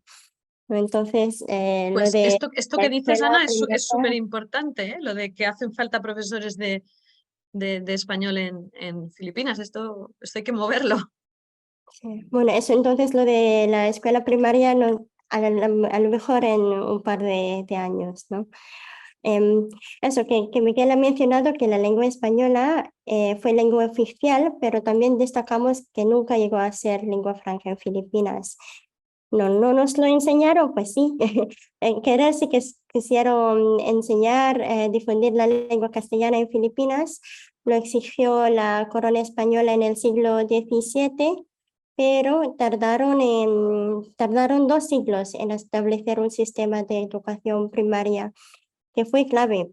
Entonces, Pues lo de esto la que dices, escuela Ana, es súper obligatoria, importante, lo de que hacen falta profesores de español en Filipinas. Esto hay que moverlo. sí. Bueno, eso entonces lo de la escuela primaria a lo mejor en un par de años, ¿no? Eso que Miguel ha mencionado, que la lengua española fue lengua oficial, pero también destacamos que nunca llegó a ser lengua franca en Filipinas. No nos lo enseñaron, pues sí. Querer sí que quisieron enseñar, difundir la lengua castellana en Filipinas, lo exigió la corona española en el siglo XVII, pero tardaron 2 siglos en establecer un sistema de educación primaria que fue clave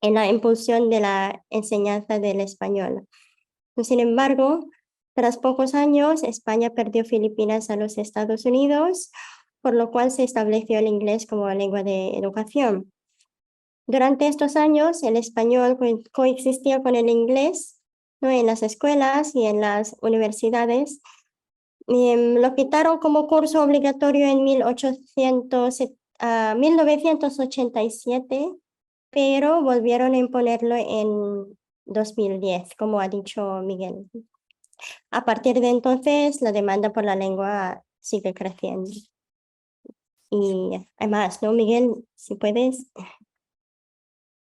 en la impulsión de la enseñanza del español. Sin embargo, tras pocos años, España perdió Filipinas a los Estados Unidos, por lo cual se estableció el inglés como lengua de educación. Durante estos años, el español coexistía con el inglés, ¿no?, en las escuelas y en las universidades. Lo quitaron como curso obligatorio en 1987, pero volvieron a imponerlo en 2010, como ha dicho Miguel. A partir de entonces, la demanda por la lengua sigue creciendo. Y además, ¿no, Miguel? Si puedes.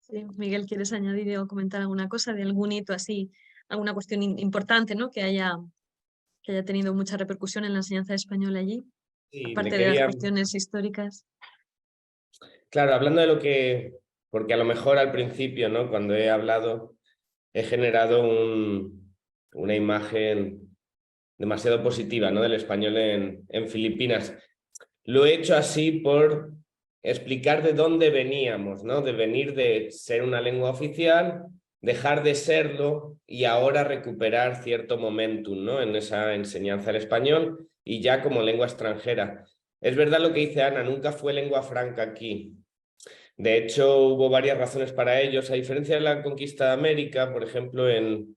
Sí, Miguel, ¿quieres añadir o comentar alguna cosa de algún hito así, alguna cuestión importante, ¿no? que haya tenido mucha repercusión en la enseñanza de español allí, Sí, aparte de las cuestiones históricas? Claro, hablando de lo que, porque a lo mejor al principio, ¿no? Cuando he hablado, he generado una imagen demasiado positiva, ¿no? Del español en Filipinas. Lo he hecho así por explicar de dónde veníamos, ¿no? De venir de ser una lengua oficial, dejar de serlo y ahora recuperar cierto momentum, ¿no? En esa enseñanza del español y ya como lengua extranjera. Es verdad lo que dice Ana, nunca fue lengua franca aquí. De hecho, hubo varias razones para ellos. A diferencia de la conquista de América, por ejemplo, en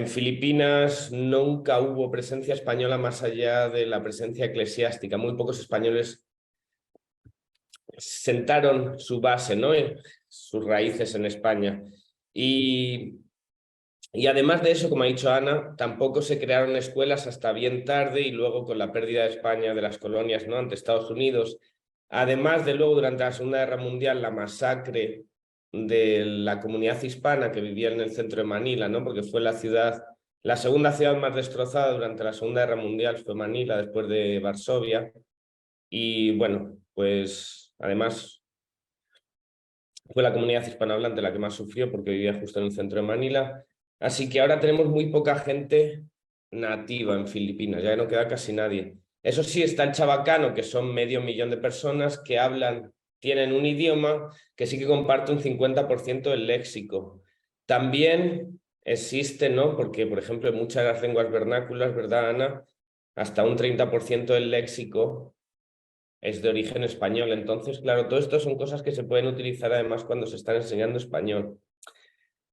Filipinas nunca hubo presencia española más allá de la presencia eclesiástica. Muy pocos españoles sentaron su base, ¿no? Sus raíces en España. Y además de eso, como ha dicho Ana, tampoco se crearon escuelas hasta bien tarde y luego con la pérdida de España de las colonias, ¿no? Ante Estados Unidos. Además de luego durante la Segunda Guerra Mundial la masacre de la comunidad hispana que vivía en el centro de Manila, ¿no? Porque fue la segunda ciudad más destrozada durante la Segunda Guerra Mundial fue Manila, después de Varsovia. Y bueno, pues además fue la comunidad hispanohablante la que más sufrió porque vivía justo en el centro de Manila. Así que ahora tenemos muy poca gente nativa en Filipinas, ya no queda casi nadie. Eso sí, está el chabacano, que son 500.000 de personas que tienen un idioma que sí que comparte un 50% del léxico. También existe, ¿no? Porque, por ejemplo, en muchas de las lenguas vernáculas, ¿verdad, Ana? Hasta un 30% del léxico es de origen español. Entonces, claro, todo esto son cosas que se pueden utilizar además cuando se están enseñando español.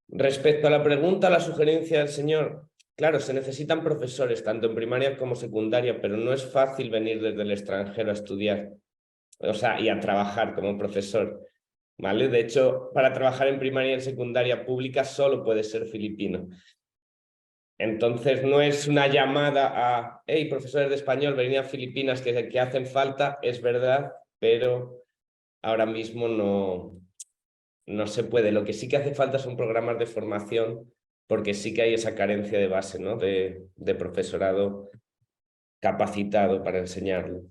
Respecto a la pregunta, la sugerencia del señor, claro, se necesitan profesores, tanto en primaria como secundaria, pero no es fácil venir desde el extranjero a estudiar, o sea, y a trabajar como profesor, ¿vale? De hecho, para trabajar en primaria y en secundaria pública solo puede ser filipino. Entonces, no es una llamada a, hey, profesores de español, venid a Filipinas que hacen falta, es verdad, pero ahora mismo no se puede. Lo que sí que hace falta son programas de formación, porque sí que hay esa carencia de base, ¿no? de profesorado capacitado para enseñarlo.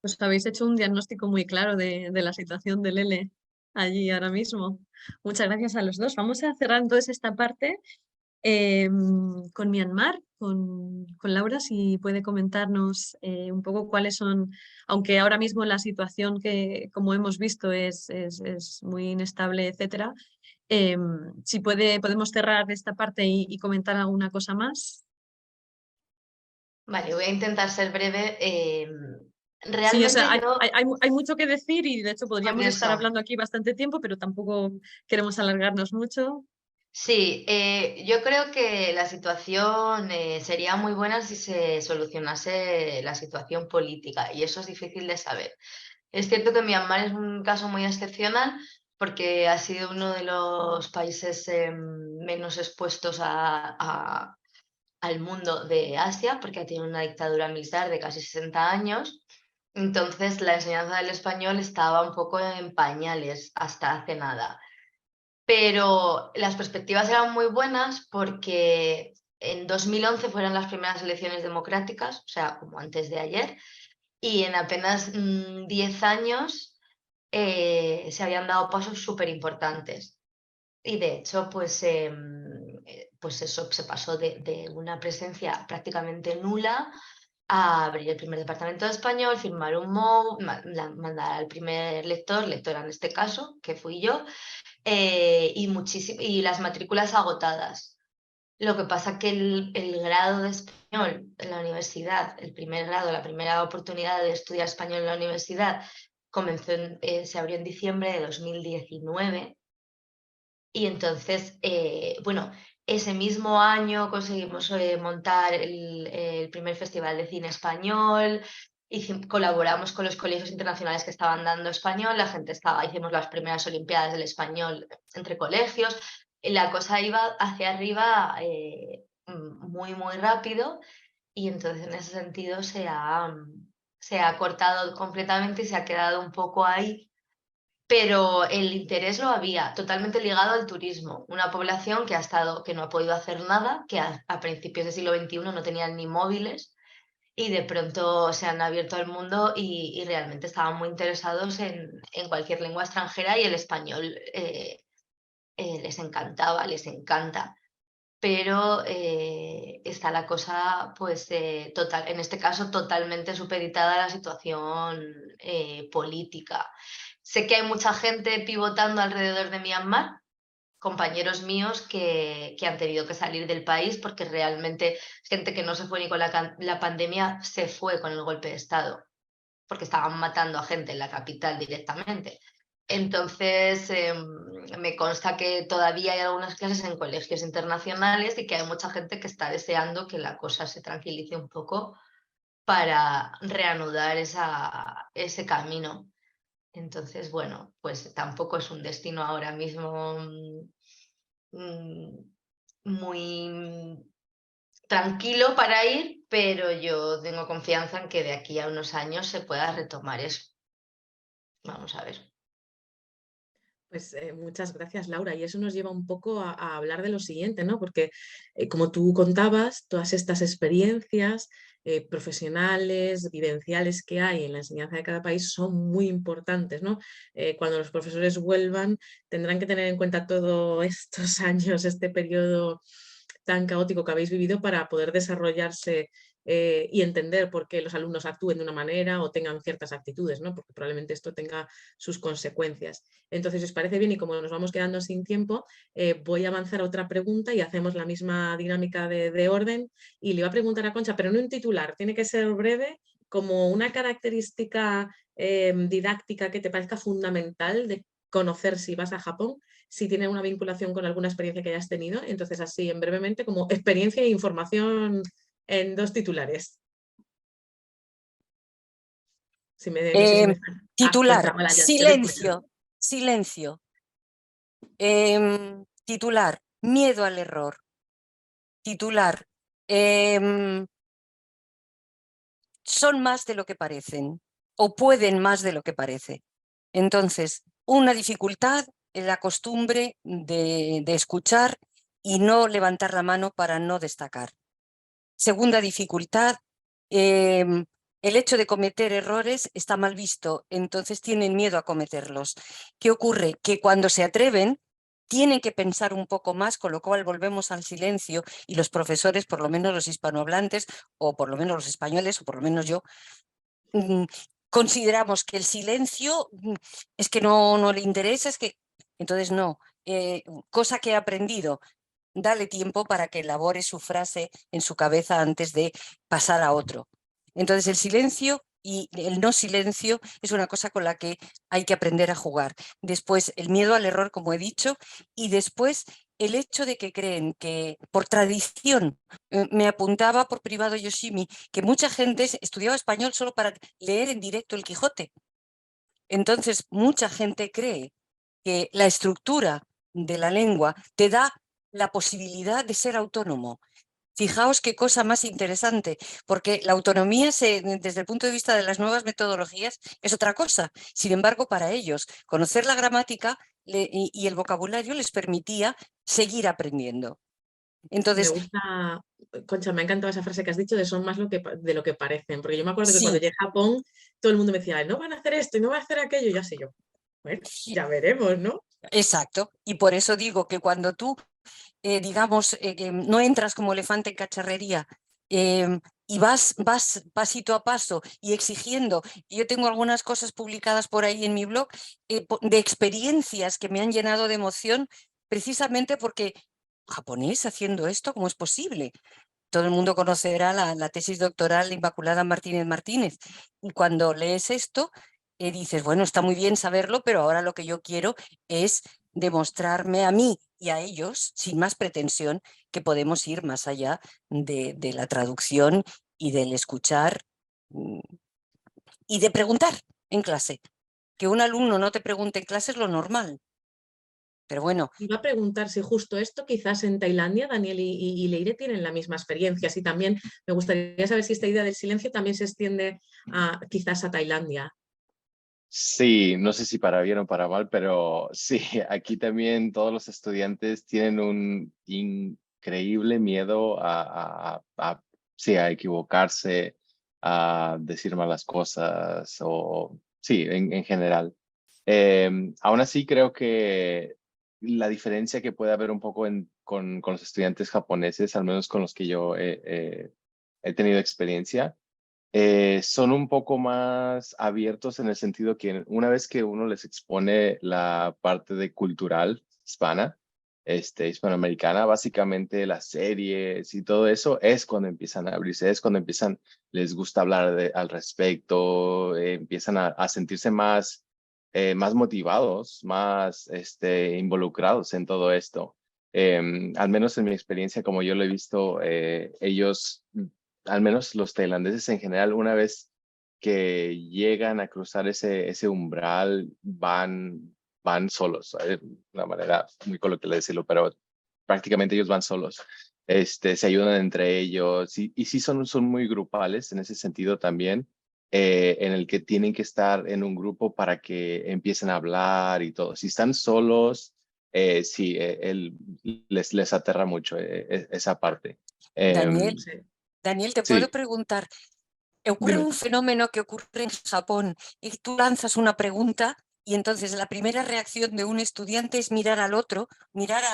Pues habéis hecho un diagnóstico muy claro de la situación del L allí ahora mismo. Muchas gracias a los dos. Vamos a cerrar entonces esta parte con Myanmar, con Laura, si puede comentarnos un poco cuáles son, aunque ahora mismo la situación que, como hemos visto, es muy inestable, etcétera. Si podemos cerrar esta parte y comentar alguna cosa más. Vale, voy a intentar ser breve. Realmente Sí, o sea, yo... hay mucho que decir y de hecho podríamos estar eso. hablando aquí bastante tiempo, pero tampoco queremos alargarnos mucho. Sí, yo creo que la situación sería muy buena si se solucionase la situación política y eso es difícil de saber. Es cierto que Myanmar es un caso muy excepcional porque ha sido uno de los países menos expuestos al mundo de Asia porque ha tenido una dictadura militar de casi 60 años. Entonces la enseñanza del español estaba un poco en pañales hasta hace nada. Pero las perspectivas eran muy buenas porque en 2011 fueron las primeras elecciones democráticas, o sea, como antes de ayer, y en apenas 10 años se habían dado pasos súper importantes. Y de hecho, pues eso se pasó de una presencia prácticamente nula a abrir el primer departamento de español, firmar un MOU, mandar al primer lectora en este caso, que fui yo, y las matrículas agotadas. Lo que pasa que el grado de español en la universidad, el primer grado, la primera oportunidad de estudiar español en la universidad, se abrió en diciembre de 2019. Y entonces, bueno, ese mismo año conseguimos montar el primer festival de cine español, colaboramos con los colegios internacionales que estaban dando español, hicimos las primeras olimpiadas del español entre colegios. la cosa iba hacia arriba muy, muy rápido, y entonces en ese sentido se ha cortado completamente y se ha quedado un poco ahí, pero el interés lo había, totalmente ligado al turismo, una población que no ha podido hacer nada, que a principios del siglo XXI no tenían ni móviles, y de pronto se han abierto al mundo y realmente estaban muy interesados en cualquier lengua extranjera, y el español les encantaba, les encanta. Pero está la cosa, pues, en este caso, totalmente supeditada a la situación política. Sé que hay mucha gente pivotando alrededor de Myanmar, compañeros míos que han tenido que salir del país porque realmente gente que no se fue ni con la pandemia se fue con el golpe de Estado, porque estaban matando a gente en la capital directamente. Entonces, me consta que todavía hay algunas clases en colegios internacionales y que hay mucha gente que está deseando que la cosa se tranquilice un poco para reanudar ese camino. Entonces, bueno, pues tampoco es un destino ahora mismo muy tranquilo para ir, pero yo tengo confianza en que de aquí a unos años se pueda retomar eso. Vamos a ver. Pues muchas gracias, Laura. Y eso nos lleva un poco a hablar de lo siguiente, ¿no? Porque como tú contabas, todas estas experiencias profesionales, vivenciales que hay en la enseñanza de cada país son muy importantes, ¿no? Cuando los profesores vuelvan, tendrán que tener en cuenta todos estos años, este periodo tan caótico que habéis vivido para poder desarrollarse y entender por qué los alumnos actúen de una manera o tengan ciertas actitudes, ¿no? Porque probablemente esto tenga sus consecuencias. Entonces, si os parece bien, y como nos vamos quedando sin tiempo, voy a avanzar a otra pregunta y hacemos la misma dinámica de orden. Y le iba a preguntar a Concha, pero no un titular, tiene que ser breve, como una característica didáctica que te parezca fundamental de conocer si vas a Japón, si tiene una vinculación con alguna experiencia que hayas tenido. Entonces, así, en brevemente, como experiencia e información en 2 titulares. No sé si me... Titular, Concha, hola, ya te escucho. silencio, silencio. Titular, miedo al error. Titular, son más de lo que parecen o pueden más de lo que parece. Entonces, una dificultad es la costumbre de escuchar y no levantar la mano para no destacar. Segunda dificultad, el hecho de cometer errores está mal visto, entonces tienen miedo a cometerlos. ¿Qué ocurre? Que cuando se atreven, tienen que pensar un poco más, con lo cual volvemos al silencio, y los profesores, por lo menos los hispanohablantes, o por lo menos los españoles, o por lo menos yo, consideramos que el silencio es que no le interesa, es que... Entonces no, cosa que he aprendido, dale tiempo para que elabore su frase en su cabeza antes de pasar a otro. Entonces el silencio y el no silencio es una cosa con la que hay que aprender a jugar. Después el miedo al error, como he dicho, y después el hecho de que creen que por tradición, me apuntaba por privado Yoshimi, que mucha gente estudiaba español solo para leer en directo el Quijote. Entonces mucha gente cree que la estructura de la lengua te da la posibilidad de ser autónomo. Fijaos qué cosa más interesante, porque la autonomía desde el punto de vista de las nuevas metodologías es otra cosa. Sin embargo, para ellos, conocer la gramática y el vocabulario les permitía seguir aprendiendo. Entonces, me gusta, Concha, me ha encantado esa frase que has dicho de son más de lo que parecen, porque yo me acuerdo que sí, cuando llegué a Japón todo el mundo me decía, no van a hacer esto y no van a hacer aquello, y ya sé yo, bueno, ya veremos, ¿no? exacto. Y por eso digo que cuando tú digamos, no entras como elefante en cacharrería y vas pasito a paso y exigiendo. Yo tengo algunas cosas publicadas por ahí en mi blog de experiencias que me han llenado de emoción precisamente porque japonés haciendo esto, ¿cómo es posible? Todo el mundo conocerá la tesis doctoral de Inmaculada Martínez Martínez, y cuando lees esto dices, bueno, está muy bien saberlo, pero ahora lo que yo quiero es demostrarme a mí y a ellos, sin más pretensión, que podemos ir más allá de la traducción y del escuchar y de preguntar en clase. Que un alumno no te pregunte en clase es lo normal. Pero bueno, Iba a preguntar si justo esto quizás en Tailandia, Daniel y Leire tienen la misma experiencia. Si también me gustaría saber si esta idea del silencio también se extiende quizás a Tailandia. Sí, no sé si para bien o para mal, pero sí, aquí también todos los estudiantes tienen un increíble miedo sí, a equivocarse, a decir malas cosas o sí, en general. Aún así, creo que la diferencia que puede haber un poco con los estudiantes japoneses, al menos con los que yo he tenido experiencia, son un poco más abiertos en el sentido que una vez que uno les expone la parte de cultural hispana, hispanoamericana, básicamente las series y todo eso es cuando empiezan a abrirse, es cuando empiezan, les gusta hablar al respecto, empiezan a sentirse más motivados, más involucrados en todo esto. Al menos en mi experiencia, como yo lo he visto, ellos, al menos los tailandeses en general, una vez que llegan a cruzar ese umbral, van solos, una manera muy coloquial de decirlo, pero prácticamente ellos van solos. Se ayudan entre ellos y sí son muy grupales en ese sentido también, en el que tienen que estar en un grupo para que empiecen a hablar y todo. Si están solos, sí, les aterra mucho esa parte. Daniel, Sí. Daniel, te puedo Sí, preguntar, ocurre dime. un fenómeno que ocurre en Japón y tú lanzas una pregunta y entonces la primera reacción de un estudiante es mirar al otro,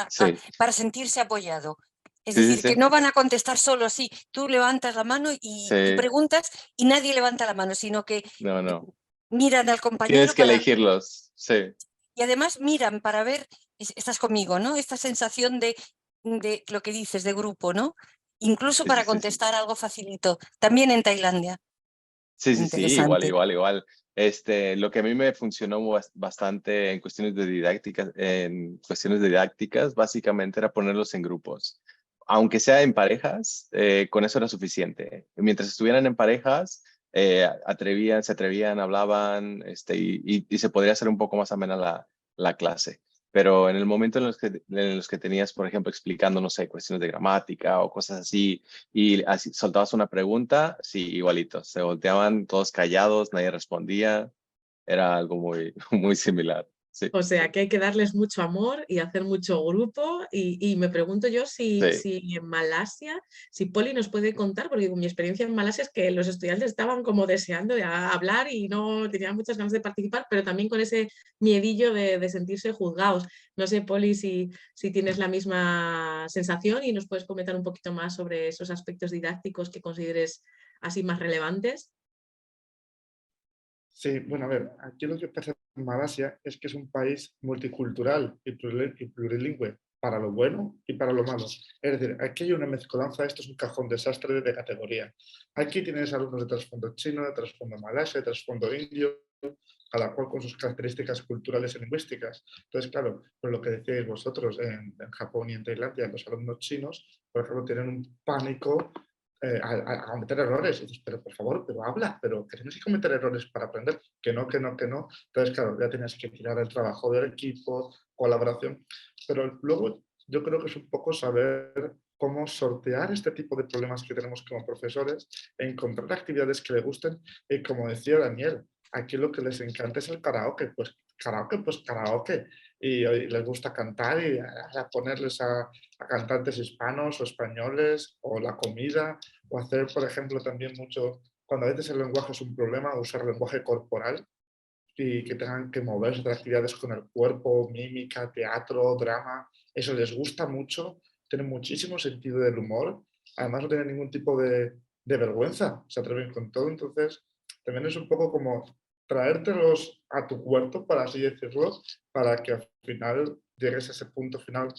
Sí, para sentirse apoyado. Es sí, sí, decir, que sí. no van a contestar solo así. Tú levantas la mano y tú Sí, preguntas y nadie levanta la mano, sino que no, no. miran al Tienes compañero que para... elegirlos. Sí, Y además miran para ver, estás conmigo, ¿no? Esta sensación de lo que dices, de grupo, ¿no? Incluso sí, sí, para sí, sí. contestar algo facilito. También en Tailandia. Sí, sí, sí, igual, Interesante. igual, igual. Lo que a mí me funcionó bastante en cuestiones de didácticas, básicamente era ponerlos en grupos. Aunque sea en parejas, con eso era suficiente. Mientras estuvieran en parejas, se atrevían, hablaban, y se podría hacer un poco más amena la clase. Pero en el momento en los que tenías, por ejemplo, explicando, no sé, cuestiones de gramática o cosas así, y así soltabas una pregunta, sí, igualito. Se volteaban todos callados, nadie respondía. Era algo muy, muy similar. Sí, O sea, que hay que darles mucho amor y hacer mucho grupo. Y me pregunto yo sí. si en Malasia, si Poli nos puede contar, porque mi experiencia en Malasia es que los estudiantes estaban como deseando de hablar y no tenían muchas ganas de participar, pero también con ese miedillo de sentirse juzgados. No sé, Poli, si tienes la misma sensación y nos puedes comentar un poquito más sobre esos aspectos didácticos que consideres así más relevantes. Sí, bueno, a ver, aquí lo que pasa en Malasia es que es un país multicultural y plurilingüe, para lo bueno y para lo malo. Es decir, aquí hay una mezcolanza, esto es un cajón desastre de categoría. Aquí tienes alumnos de trasfondo chino, de trasfondo malasia, de trasfondo indio, cada cual con sus características culturales y lingüísticas. Entonces, claro, por lo que decíais vosotros, en Japón y en Tailandia, los alumnos chinos, por ejemplo, tienen un pánico a cometer errores. Y dices, pero por favor, pero habla, pero que tienes que cometer errores para aprender, que no, que no, que no. Entonces, claro, ya tienes que tirar el trabajo del equipo, colaboración. Pero luego yo creo que es un poco saber cómo sortear este tipo de problemas que tenemos como profesores, encontrar actividades que le gusten y como decía Daniel, aquí lo que les encanta es el karaoke, pues karaoke, pues karaoke. Y les gusta cantar y a ponerles a cantantes hispanos o españoles o la comida o hacer, por ejemplo, también mucho, cuando a veces el lenguaje es un problema, usar lenguaje corporal y que tengan que moverse de actividades con el cuerpo, mímica, teatro, drama, eso les gusta mucho, tienen muchísimo sentido del humor, además no tienen ningún tipo de vergüenza, se atreven con todo, entonces también es un poco como traértelos a tu cuerpo, por así decirlo, para que al final llegues a ese punto final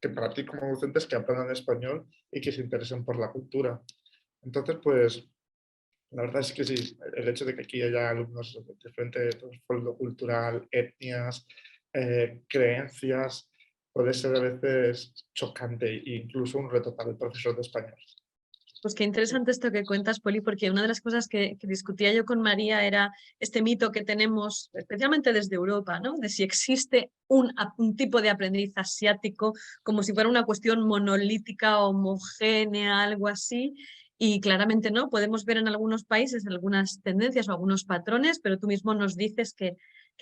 que para ti como docentes que aprendan español y que se interesen por la cultura. Entonces, pues la verdad es que sí, el hecho de que aquí haya alumnos de diferente trasfondo cultural, etnias, creencias, puede ser a veces chocante e incluso un reto para el profesor de español. Pues qué interesante esto que cuentas, Poli, porque una de las cosas que discutía yo con María era este mito que tenemos, especialmente desde Europa, ¿no? De si existe un tipo de aprendiz asiático, como si fuera una cuestión monolítica, homogénea, algo así. Y claramente no, podemos ver en algunos países algunas tendencias o algunos patrones, pero tú mismo nos dices que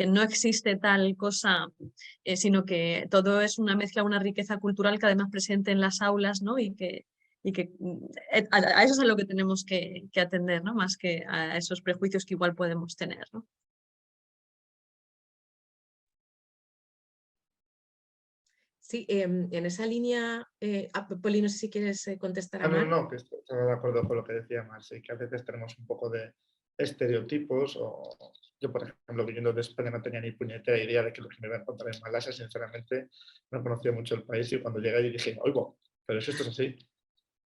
no existe tal cosa, sino que todo es una mezcla, una riqueza cultural que además presente en las aulas, ¿no? Y que a eso es a lo que tenemos que atender, ¿no? Más que a esos prejuicios que igual podemos tener, ¿no? Sí, en esa línea, Poli, no sé si quieres contestar a Mar. No, que estaba de acuerdo con lo que decía Marci, que a veces tenemos un poco de estereotipos. O yo, por ejemplo, viniendo de España, no tenía ni puñetera idea de que lo que me iba a encontrar en Malasia. Sinceramente, no conocía mucho el país, y cuando llegué dije, oigo, pero si esto es así.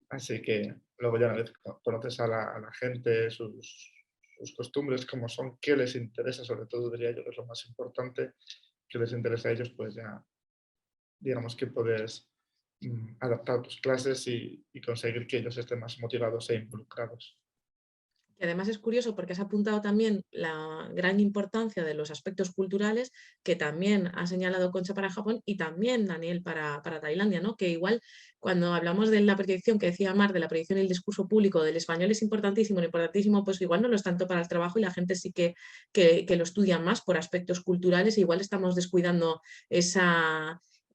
Así que luego ya una vez conoces a la gente, sus costumbres, cómo son, qué les interesa, sobre todo diría yo que es lo más importante, qué les interesa a ellos, pues ya digamos que puedes adaptar tus clases y conseguir que ellos estén más motivados e involucrados. Y además es curioso porque has apuntado también la gran importancia de los aspectos culturales, que también ha señalado Concha para Japón y también Daniel para Tailandia, ¿no? Que igual cuando hablamos de la proyección que decía Mar, de la proyección y el discurso público del español es importantísimo, pues igual no lo es tanto para el trabajo y la gente sí que lo estudia más por aspectos culturales, e igual estamos descuidando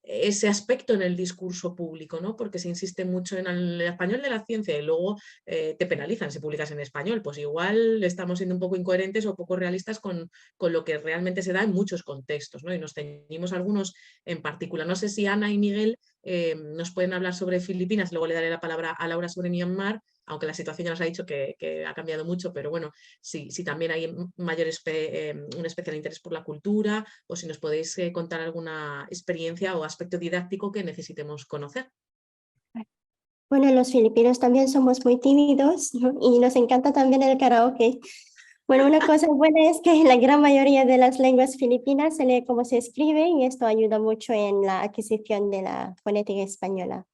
ese aspecto en el discurso público, ¿no? Porque se insiste mucho en el español de la ciencia y luego te penalizan si publicas en español. Pues igual estamos siendo un poco incoherentes o poco realistas con lo que realmente se da en muchos contextos, ¿no? Y nos ceñimos algunos en particular. No sé si Ana y Miguel nos pueden hablar sobre Filipinas, luego le daré la palabra a Laura sobre Myanmar, aunque la situación ya nos ha dicho que ha cambiado mucho, pero bueno, si también hay un especial interés por la cultura, o si nos podéis contar alguna experiencia o aspecto didáctico que necesitemos conocer. Bueno, los filipinos también somos muy tímidos, ¿no? Y nos encanta también el karaoke. Bueno, una cosa buena es que la gran mayoría de las lenguas filipinas se lee como se escribe y esto ayuda mucho en la adquisición de la fonética española.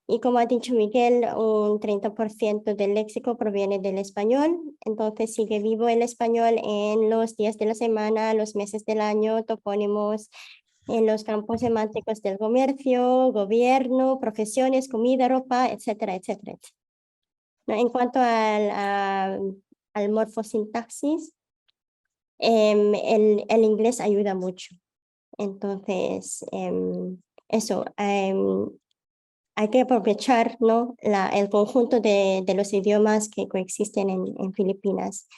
Y como ha dicho Miguel, un 30% del léxico proviene del español, entonces sigue vivo el español en los días de la semana, los meses del año, topónimos, en los campos semánticos del comercio, gobierno, profesiones, comida, ropa, etcétera, etcétera. ¿No? En cuanto al morfosintaxis, el inglés ayuda mucho. Entonces, eso, hay que aprovechar, ¿no? el conjunto de los idiomas que coexisten en Filipinas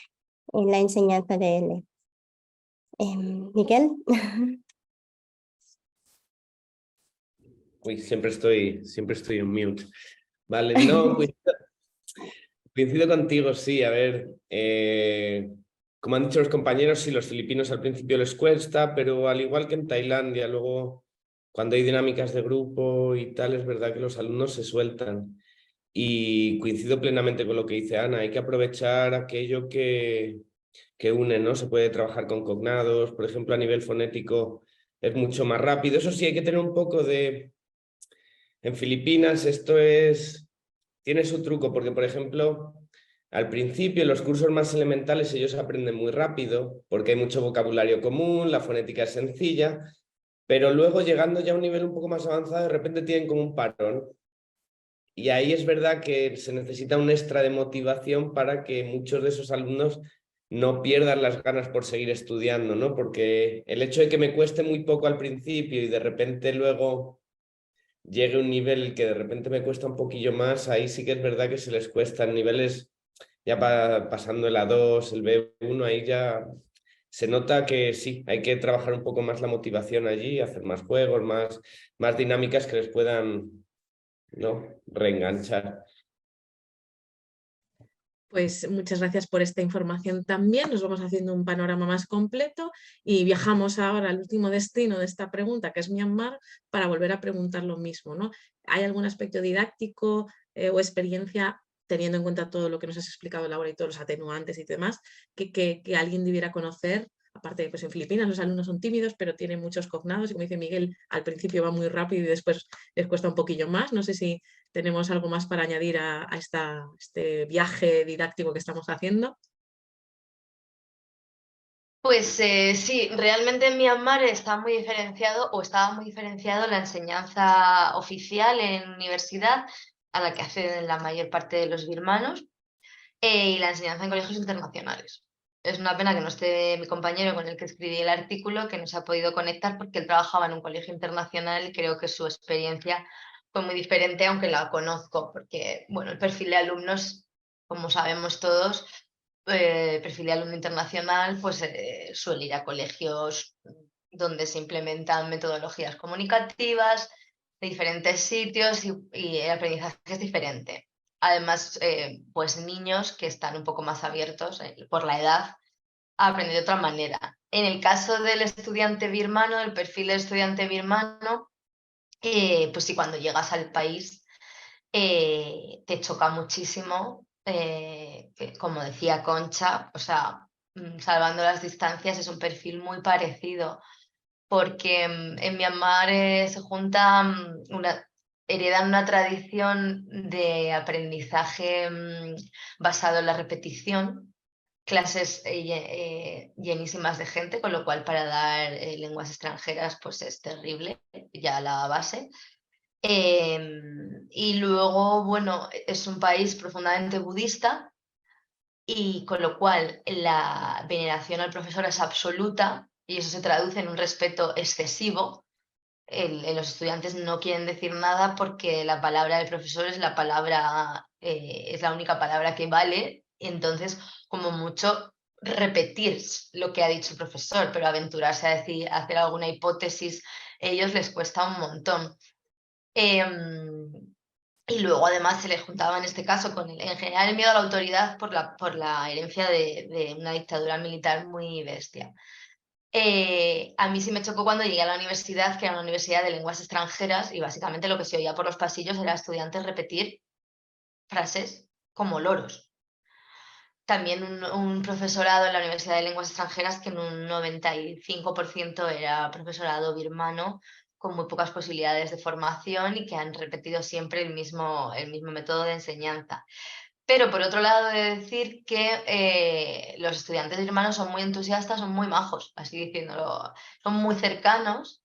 en la enseñanza de él. Miguel. Uy, siempre estoy en mute. Vale, no, coincido contigo, sí. A ver, como han dicho los compañeros, sí, los filipinos al principio les cuesta, pero al igual que en Tailandia, luego cuando hay dinámicas de grupo y tal, es verdad que los alumnos se sueltan. Y coincido plenamente con lo que dice Ana, hay que aprovechar aquello que une, ¿no? Se puede trabajar con cognados, por ejemplo, a nivel fonético es mucho más rápido. Eso sí, hay que tener un poco de... En Filipinas tiene su truco, porque por ejemplo, al principio en los cursos más elementales ellos aprenden muy rápido, porque hay mucho vocabulario común, la fonética es sencilla, pero luego llegando ya a un nivel un poco más avanzado, de repente tienen como un parón. Y ahí es verdad que se necesita un extra de motivación para que muchos de esos alumnos no pierdan las ganas por seguir estudiando, ¿no? Porque el hecho de que me cueste muy poco al principio y de repente luego llegue a un nivel que de repente me cuesta un poquillo más, ahí sí que es verdad que se les cuesta en niveles ya pasando el A2, el B1, ahí ya se nota que sí, hay que trabajar un poco más la motivación allí, hacer más juegos, más dinámicas que les puedan, ¿no?, reenganchar. Pues muchas gracias por esta información también. Nos vamos haciendo un panorama más completo y viajamos ahora al último destino de esta pregunta, que es Myanmar, para volver a preguntar lo mismo, ¿no? ¿Hay algún aspecto didáctico o experiencia, teniendo en cuenta todo lo que nos has explicado, Laura, y todos los atenuantes y demás, que alguien debiera conocer aparte pues en Filipinas los alumnos son tímidos, pero tienen muchos cognados y como dice Miguel, al principio va muy rápido y después les cuesta un poquillo más. No sé si tenemos algo más para añadir a este viaje didáctico que estamos haciendo. Pues sí, realmente en Myanmar está muy diferenciado o estaba muy diferenciado la enseñanza oficial en universidad a la que acceden la mayor parte de los birmanos y la enseñanza en colegios internacionales. Es una pena que no esté mi compañero con el que escribí el artículo, que no se ha podido conectar porque él trabajaba en un colegio internacional y creo que su experiencia fue muy diferente, aunque la conozco, porque bueno, el perfil de alumnos, como sabemos todos, perfil de alumno internacional, pues suele ir a colegios donde se implementan metodologías comunicativas de diferentes sitios y el aprendizaje es diferente. Además, pues niños que están un poco más abiertos por la edad a aprender de otra manera. En el caso del estudiante birmano, el perfil del estudiante birmano, pues sí, cuando llegas al país te choca muchísimo, que, como decía Concha, o sea, salvando las distancias es un perfil muy parecido, porque en Myanmar se junta heredan una tradición de aprendizaje basado en la repetición, clases llenísimas de gente, con lo cual para dar lenguas extranjeras pues es terrible ya la base. Y luego, bueno, es un país profundamente budista y con lo cual la veneración al profesor es absoluta y eso se traduce en un respeto excesivo. Los estudiantes no quieren decir nada porque la palabra del profesor es la palabra, es la única palabra que vale, entonces como mucho repetir lo que ha dicho el profesor, pero aventurarse a decir, a hacer alguna hipótesis, a ellos les cuesta un montón. Y luego además se le juntaba en este caso con en general el miedo a la autoridad por la herencia de una dictadura militar muy bestia. A mí sí me chocó cuando llegué a la universidad, que era una universidad de lenguas extranjeras, y básicamente lo que se oía por los pasillos era estudiantes repetir frases como loros. También un profesorado en la Universidad de Lenguas Extranjeras que en un 95% era profesorado birmano, con muy pocas posibilidades de formación y que han repetido siempre el mismo método de enseñanza. Pero por otro lado, he de decir que los estudiantes birmanos son muy entusiastas, son muy majos, así diciéndolo, son muy cercanos.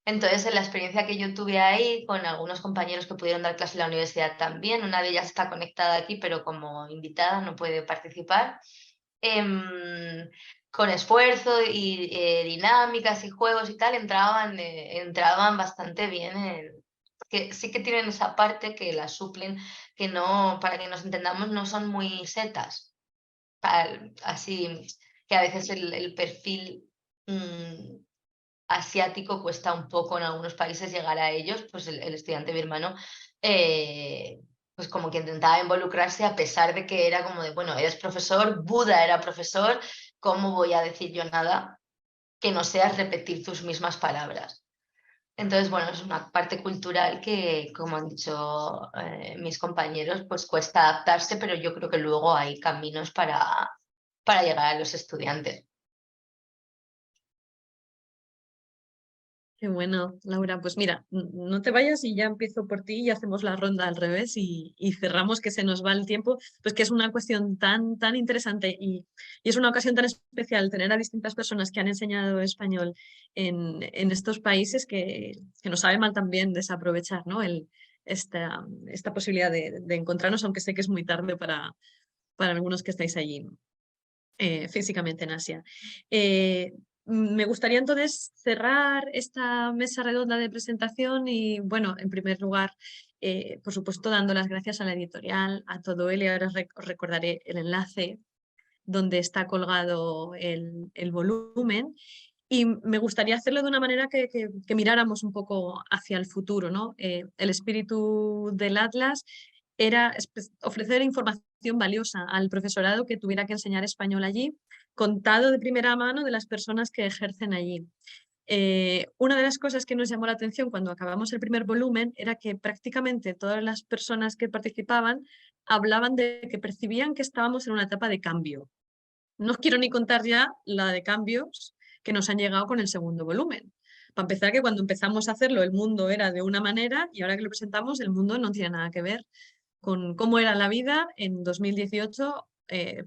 Entonces, en la experiencia que yo tuve ahí, con algunos compañeros que pudieron dar clase en la universidad también, una de ellas está conectada aquí, pero como invitada no puede participar, con esfuerzo y dinámicas y juegos y tal, entraban bastante bien. Porque sí que tienen esa parte que la suplen, que no, para que nos entendamos, no son muy setas. Así que a veces el perfil asiático cuesta un poco en algunos países llegar a ellos, pues el estudiante birmano, pues como que intentaba involucrarse a pesar de que era como de, bueno, eres profesor, Buda era profesor, ¿cómo voy a decir yo nada que no sea repetir tus mismas palabras? Entonces, bueno, es una parte cultural que, como han dicho mis compañeros, pues cuesta adaptarse, pero yo creo que luego hay caminos para llegar a los estudiantes. Qué bueno, Laura. Pues mira, no te vayas y ya empiezo por ti y hacemos la ronda al revés y cerramos que se nos va el tiempo, pues que es una cuestión tan, tan interesante y es una ocasión tan especial tener a distintas personas que han enseñado español en estos países que nos sabe mal también desaprovechar, ¿no? Esta posibilidad de encontrarnos, aunque sé que es muy tarde para algunos que estáis allí físicamente en Asia. Me gustaría entonces cerrar esta mesa redonda de presentación y, bueno, en primer lugar, por supuesto, dando las gracias a la editorial, a todo él, y ahora os recordaré el enlace donde está colgado el volumen. Y me gustaría hacerlo de una manera que miráramos un poco hacia el futuro, ¿no? El espíritu del Atlas era ofrecer información valiosa al profesorado que tuviera que enseñar español allí, contado de primera mano de las personas que ejercen allí. Una de las cosas que nos llamó la atención cuando acabamos el primer volumen era que prácticamente todas las personas que participaban hablaban de que percibían que estábamos en una etapa de cambio. No os quiero ni contar ya la de cambios que nos han llegado con el segundo volumen. Para empezar, que cuando empezamos a hacerlo el mundo era de una manera y ahora que lo presentamos el mundo no tiene nada que ver con cómo era la vida en 2018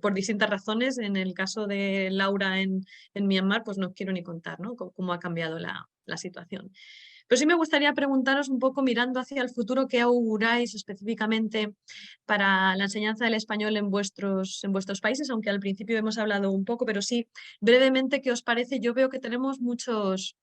por distintas razones. En el caso de Laura en Myanmar, pues no quiero ni contar, ¿no? Cómo ha cambiado la situación. Pero sí me gustaría preguntaros un poco, mirando hacia el futuro, ¿qué auguráis específicamente para la enseñanza del español en vuestros países? Aunque al principio hemos hablado un poco, pero sí, brevemente, ¿qué os parece? Yo veo que tenemos muchos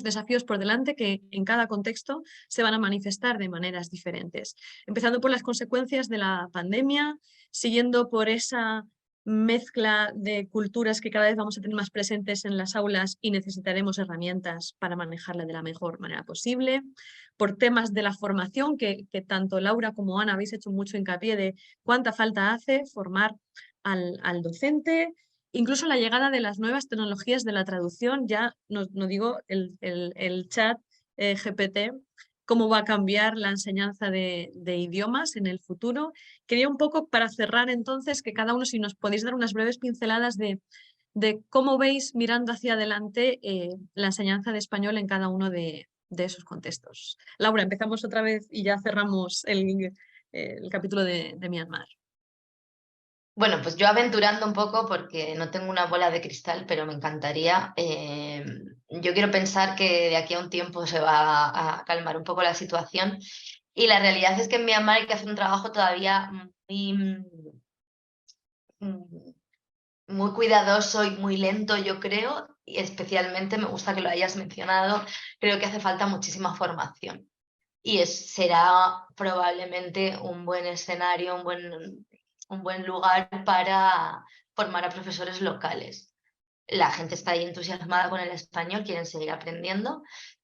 desafíos por delante que en cada contexto se van a manifestar de maneras diferentes. Empezando por las consecuencias de la pandemia, siguiendo por esa mezcla de culturas que cada vez vamos a tener más presentes en las aulas y necesitaremos herramientas para manejarla de la mejor manera posible, por temas de la formación que tanto Laura como Ana habéis hecho mucho hincapié de cuánta falta hace formar al docente, incluso la llegada de las nuevas tecnologías de la traducción, ya no digo el chat GPT, cómo va a cambiar la enseñanza de idiomas en el futuro. Quería un poco, para cerrar entonces, que cada uno, si nos podéis dar unas breves pinceladas de cómo veis mirando hacia adelante la enseñanza de español en cada uno de esos contextos. Laura, empezamos otra vez y ya cerramos el capítulo de Myanmar. Bueno, pues yo aventurando un poco, porque no tengo una bola de cristal, pero me encantaría. Yo quiero pensar que de aquí a un tiempo se va a calmar un poco la situación. Y la realidad es que en Myanmar hay que hacer un trabajo todavía muy cuidadoso y muy lento, yo creo. Y especialmente, me gusta que lo hayas mencionado, creo que hace falta muchísima formación. Y será probablemente un buen escenario, un buen lugar para formar a profesores locales. La gente está ahí entusiasmada con el español, quieren seguir aprendiendo,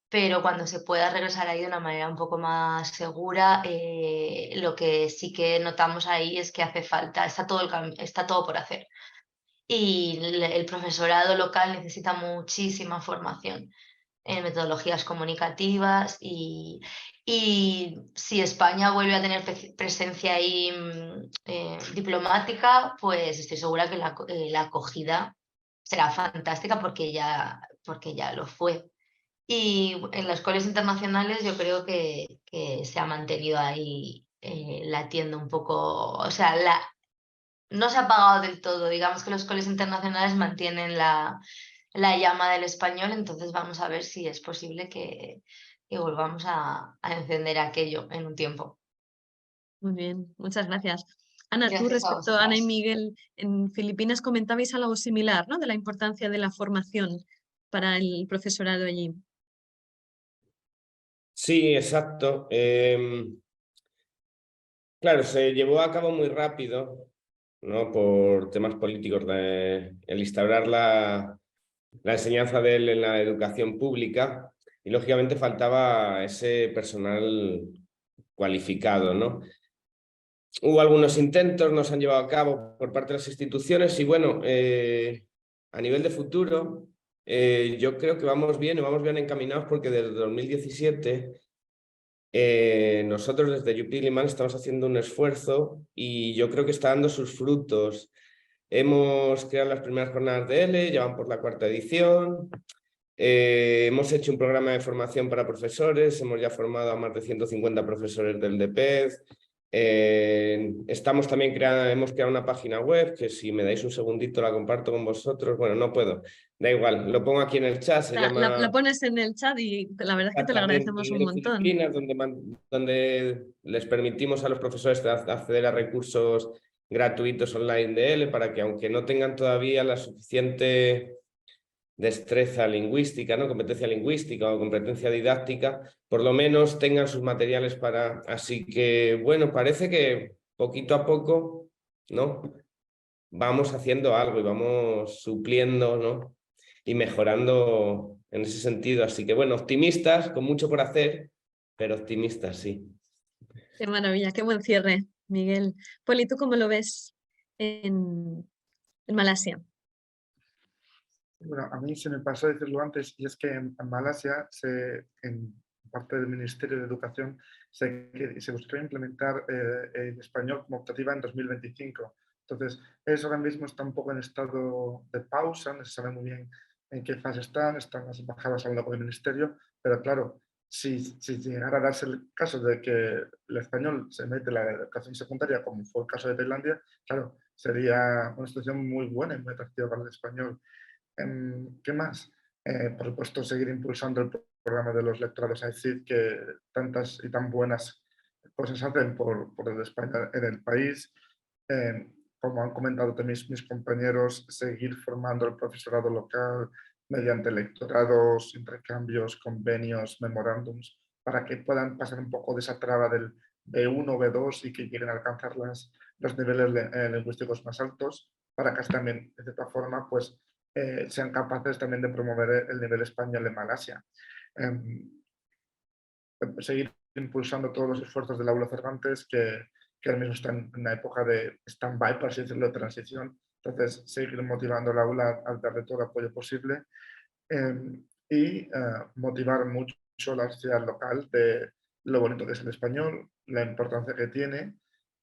pero cuando se pueda regresar ahí de una manera un poco más segura, lo que sí que notamos ahí es que hace falta, está todo por hacer. Y el profesorado local necesita muchísima formación en metodologías comunicativas y si España vuelve a tener presencia ahí diplomática, pues estoy segura que la acogida será fantástica porque ya lo fue. Y en las escuelas internacionales yo creo que se ha mantenido ahí latiendo un poco, o sea, no se ha apagado del todo. Digamos que los colegios internacionales mantienen la llama del español, entonces vamos a ver si es posible que volvamos a encender aquello en un tiempo. Muy bien, muchas gracias. Ana, tú Gracias a respecto a Ana y vosotras. Miguel, en Filipinas comentabais algo similar, ¿no? De la importancia de la formación para el profesorado allí. Sí, exacto. Claro, se llevó a cabo muy rápido, ¿no? Por temas políticos, el instaurar la enseñanza de él en la educación pública, y lógicamente faltaba ese personal cualificado, ¿no? Hubo algunos intentos, no se han llevado a cabo por parte de las instituciones y bueno, a nivel de futuro, yo creo que vamos bien encaminados, porque desde 2017 nosotros desde UP Limán estamos haciendo un esfuerzo y yo creo que está dando sus frutos. Hemos creado las primeras jornadas de L, ya van por la 4ª edición. Hemos hecho un programa de formación para profesores, hemos ya formado a más de 150 profesores del DPEZ. Estamos también hemos creado una página web que, si me dais un segundito, la comparto con vosotros. Bueno, no puedo, da igual, lo pongo aquí en el chat. Se llama... La pones en el chat y la verdad es que te lo agradecemos un montón. Filipinas, donde les permitimos a los profesores acceder a recursos gratuitos online de L, para que, aunque no tengan todavía la suficiente destreza lingüística, ¿no? Competencia lingüística o competencia didáctica, por lo menos tengan sus materiales para... Así que, bueno, parece que poquito a poco, ¿no? Vamos haciendo algo y vamos supliendo, ¿no? Y mejorando en ese sentido. Así que, bueno, optimistas, con mucho por hacer, pero optimistas, sí. Qué maravilla, qué buen cierre, Miguel. Poli, ¿tú cómo lo ves en Malasia? Bueno, a mí se me pasó decirlo antes, y es que en Malasia, en parte del Ministerio de Educación, se buscó implementar el español como optativa en 2025. Entonces, eso ahora mismo está un poco en estado de pausa, no se sabe muy bien en qué fase están las embajadas hablando con el ministerio, pero claro, si llegara a darse el caso de que el español se mete en la educación secundaria, como fue el caso de Tailandia, claro, sería una situación muy buena y muy atractiva para el español. ¿Qué más? Por supuesto, seguir impulsando el programa de los lectorados AICID, que tantas y tan buenas cosas hacen por el España en el país. Como han comentado también mis compañeros, seguir formando el profesorado local mediante lectorados, intercambios, convenios, memorándums, para que puedan pasar un poco de esa traba del B1, B2 y que lleguen a alcanzar los niveles lingüísticos más altos, para que también, de cierta forma, pues, sean capaces también de promover el nivel español en Malasia. Seguir impulsando todos los esfuerzos del aula Cervantes, que ahora mismo está en una época de stand-by, por así decirlo, de transición. Entonces, seguir motivando al aula a darle todo el apoyo posible y motivar mucho la sociedad local de lo bonito que es el español, la importancia que tiene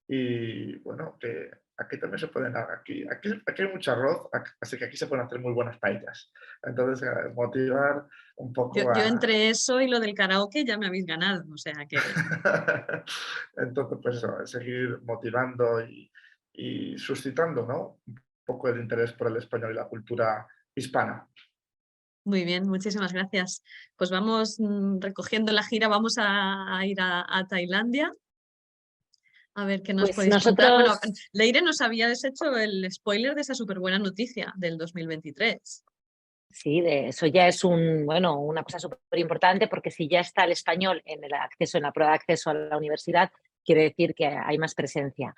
y, bueno, que aquí también se pueden... Aquí hay mucho arroz, así que aquí se pueden hacer muy buenas paellas. Entonces, motivar un poco Yo entre eso y lo del karaoke ya me habéis ganado, o sea que... Entonces, pues eso, seguir motivando y suscitando, ¿no?, un poco el interés por el español y la cultura hispana. Muy bien, muchísimas gracias. Pues vamos recogiendo la gira, vamos a ir a Tailandia. A ver qué nos Pues podéis contar. Bueno, nosotros... Leire nos había deshecho el spoiler de esa súper buena noticia del 2023. Sí, eso ya es una cosa súper importante, porque si ya está el español en el acceso, en la prueba de acceso a la universidad, quiere decir que hay más presencia.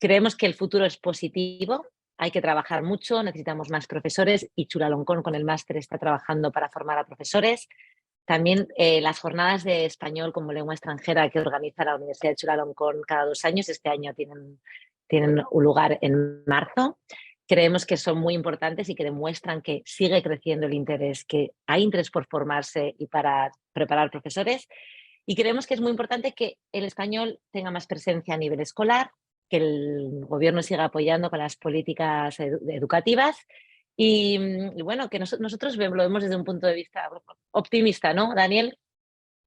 Creemos que el futuro es positivo, hay que trabajar mucho, necesitamos más profesores y Chulalongkorn con el máster está trabajando para formar a profesores. También las jornadas de español como lengua extranjera que organiza la Universidad de Chulalongkorn cada 2 años, este año tienen un lugar en marzo. Creemos que son muy importantes y que demuestran que sigue creciendo el interés, que hay interés por formarse y para preparar profesores. Y creemos que es muy importante que el español tenga más presencia a nivel escolar, que el gobierno siga apoyando con las políticas educativas y bueno, que nosotros lo vemos desde un punto de vista optimista, ¿no, Daniel?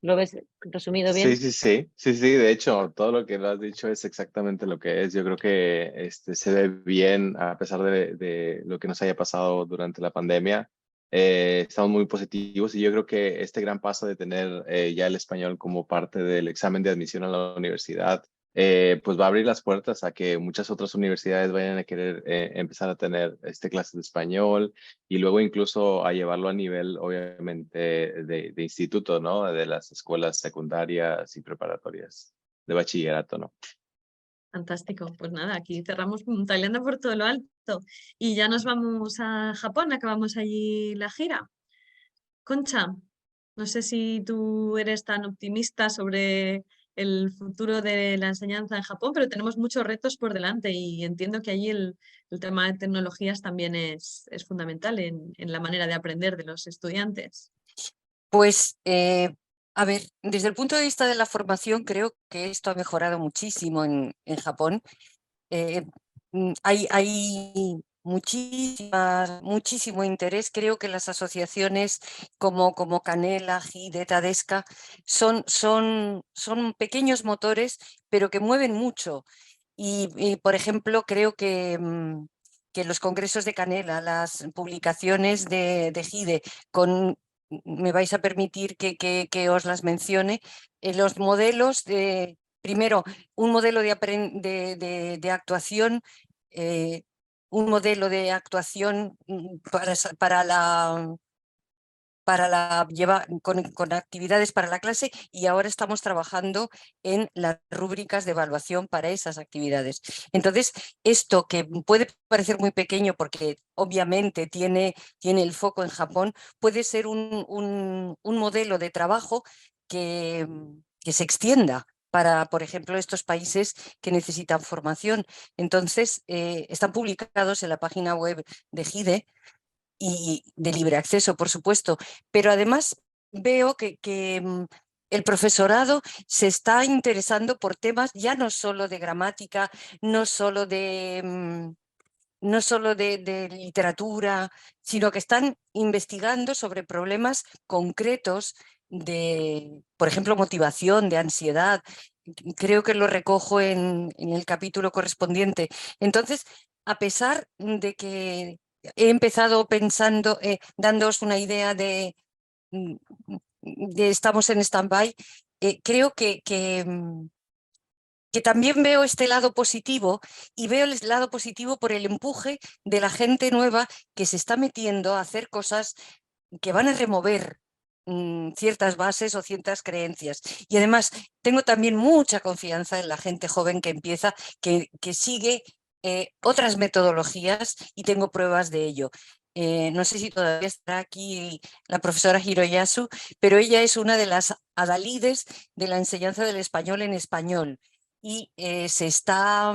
¿Lo ves resumido bien? Sí, de hecho, todo lo que lo has dicho es exactamente lo que es. Yo creo que se ve bien a pesar de lo que nos haya pasado durante la pandemia. Estamos muy positivos y yo creo que este gran paso de tener ya el español como parte del examen de admisión a la universidad, pues va a abrir las puertas a que muchas otras universidades vayan a querer empezar a tener clases de español y luego incluso a llevarlo a nivel, obviamente, de instituto, ¿no? De las escuelas secundarias y preparatorias de bachillerato, ¿no? Fantástico, pues nada, aquí cerramos Tailandia por todo lo alto y ya nos vamos a Japón, acabamos allí la gira. Concha, no sé si tú eres tan optimista sobre el futuro de la enseñanza en Japón, pero tenemos muchos retos por delante y entiendo que allí el tema de tecnologías también es fundamental en la manera de aprender de los estudiantes. Pues, a ver, desde el punto de vista de la formación, creo que esto ha mejorado muchísimo en Japón. Hay muchísimo interés. Creo que las asociaciones como Canela, GIDE, Tadesca son pequeños motores, pero que mueven mucho. Y por ejemplo, creo que los congresos de Canela, las publicaciones de GIDE, me vais a permitir que os las mencione, los modelos de... Primero, un modelo de actuación, un modelo de actuación con actividades para la clase, y ahora estamos trabajando en las rúbricas de evaluación para esas actividades. Entonces, esto que puede parecer muy pequeño porque obviamente tiene el foco en Japón, puede ser un modelo de trabajo que se extienda para, por ejemplo, estos países que necesitan formación. Entonces, están publicados en la página web de GIDE y de libre acceso, por supuesto, pero además veo que el profesorado se está interesando por temas ya no solo de gramática, no solo de no solo de literatura, sino que están investigando sobre problemas concretos de, por ejemplo, motivación, de ansiedad. Creo que lo recojo en el capítulo correspondiente. Entonces, a pesar de que he empezado pensando, dándoos una idea de estamos en stand-by, creo que también veo este lado positivo, y veo el lado positivo por el empuje de la gente nueva que se está metiendo a hacer cosas que van a remover ciertas bases o ciertas creencias. Y además tengo también mucha confianza en la gente joven que empieza, que sigue otras metodologías, y tengo pruebas de ello. No sé si todavía está aquí la profesora Hiroyasu, pero ella es una de las adalides de la enseñanza del español en español, y se está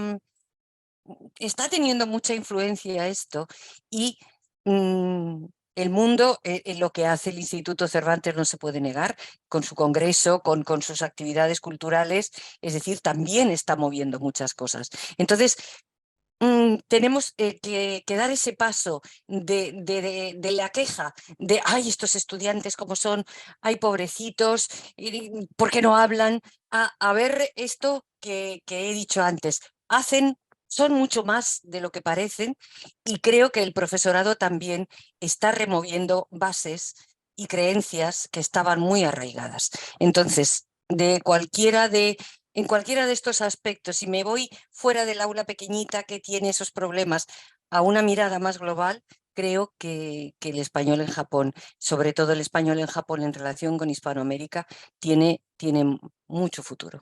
teniendo mucha influencia esto, y el mundo, lo que hace el Instituto Cervantes no se puede negar, con su congreso, con sus actividades culturales, es decir, también está moviendo muchas cosas. Entonces, tenemos que dar ese paso de la queja, de ¡ay, estos estudiantes cómo son! ¡Ay, pobrecitos! ¿Por qué no hablan? A ver esto que he dicho antes. Son mucho más de lo que parecen, y creo que el profesorado también está removiendo bases y creencias que estaban muy arraigadas. Entonces, en cualquiera de estos aspectos, si me voy fuera del aula pequeñita que tiene esos problemas a una mirada más global, creo que el español en Japón, sobre todo el español en Japón en relación con Hispanoamérica, tiene mucho futuro.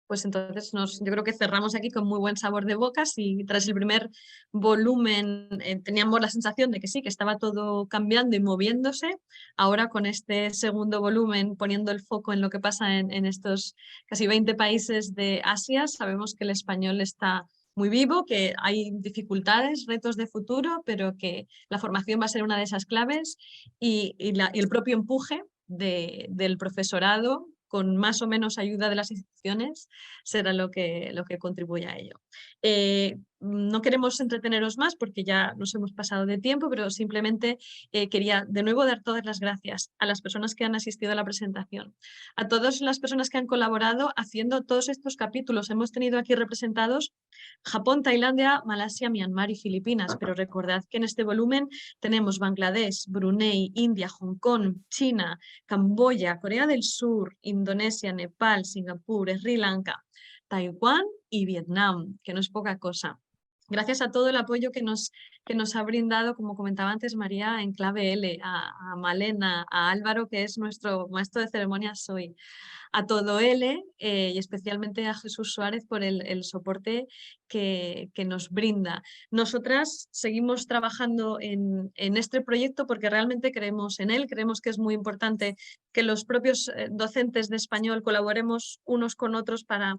Pues entonces yo creo que cerramos aquí con muy buen sabor de boca. Y tras el primer volumen teníamos la sensación de que sí, que estaba todo cambiando y moviéndose. Ahora con este segundo volumen, poniendo el foco en lo que pasa en estos casi 20 países de Asia, sabemos que el español está muy vivo, que hay dificultades, retos de futuro, pero que la formación va a ser una de esas claves, y el propio empuje del profesorado, con más o menos ayuda de las instituciones, será lo que contribuya a ello. No queremos entreteneros más porque ya nos hemos pasado de tiempo, pero simplemente quería de nuevo dar todas las gracias a las personas que han asistido a la presentación, a todas las personas que han colaborado haciendo todos estos capítulos. Hemos tenido aquí representados Japón, Tailandia, Malasia, Myanmar y Filipinas, pero recordad que en este volumen tenemos Bangladesh, Brunei, India, Hong Kong, China, Camboya, Corea del Sur, Indonesia, Nepal, Singapur, Sri Lanka, Taiwán y Vietnam, que no es poca cosa. Gracias a todo el apoyo que nos ha brindado, como comentaba antes María, en clave L, a Malena, a Álvaro, que es nuestro maestro de ceremonias hoy, a todo L, y especialmente a Jesús Suárez por el soporte que nos brinda. Nosotras seguimos trabajando en este proyecto porque realmente creemos en él, creemos que es muy importante que los propios docentes de español colaboremos unos con otros para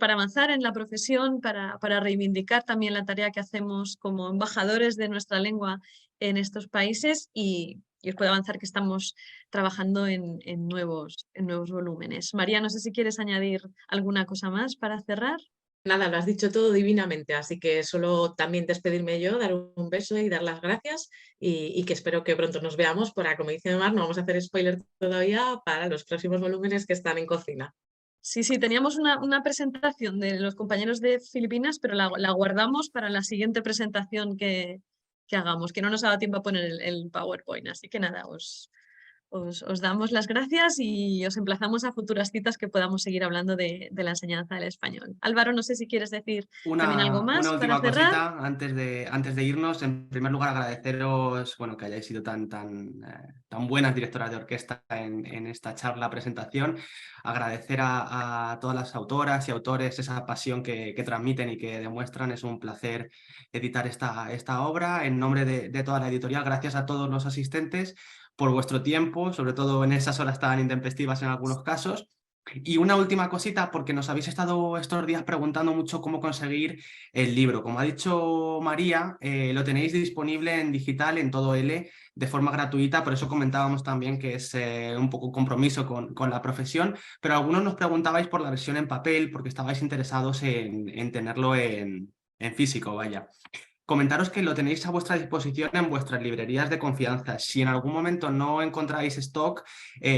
avanzar en la profesión, para reivindicar también la tarea que hacemos como embajadores de nuestra lengua en estos países, y os puedo avanzar que estamos trabajando en nuevos volúmenes. María, no sé si quieres añadir alguna cosa más para cerrar. Nada, lo has dicho todo divinamente, así que solo también despedirme yo, dar un beso y dar las gracias, y que espero que pronto nos veamos para, como dice Mar, no vamos a hacer spoiler todavía, para los próximos volúmenes que están en cocina. Sí, teníamos una presentación de los compañeros de Filipinas, pero la guardamos para la siguiente presentación que hagamos, que no nos ha dado tiempo a poner el PowerPoint. Así que nada, os damos las gracias y os emplazamos a futuras citas que podamos seguir hablando de la enseñanza del español. Álvaro, no sé si quieres decir también algo más una última para cerrar. cosita antes de irnos. En primer lugar, agradeceros que hayáis sido tan buenas directoras de orquesta en esta charla, presentación. Agradecer a todas las autoras y autores esa pasión que transmiten y que demuestran. Es un placer editar esta obra. En nombre de toda la editorial, gracias a todos los asistentes por vuestro tiempo, sobre todo en esas horas tan intempestivas en algunos casos. Y una última cosita, porque nos habéis estado estos días preguntando mucho cómo conseguir el libro. Como ha dicho María, lo tenéis disponible en digital en todo L de forma gratuita, por eso comentábamos también que es un poco compromiso con la profesión, pero algunos nos preguntabais por la versión en papel porque estabais interesados en tenerlo en físico, vaya. Comentaros que lo tenéis a vuestra disposición en vuestras librerías de confianza. Si en algún momento no encontráis stock,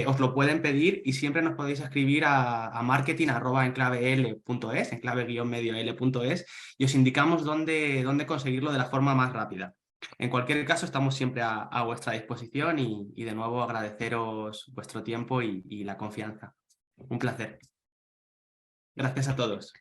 os lo pueden pedir y siempre nos podéis escribir a marketing@enclavel.es, enclave-medio-l.es, y os indicamos dónde conseguirlo de la forma más rápida. En cualquier caso, estamos siempre a vuestra disposición y de nuevo agradeceros vuestro tiempo y la confianza. Un placer. Gracias a todos.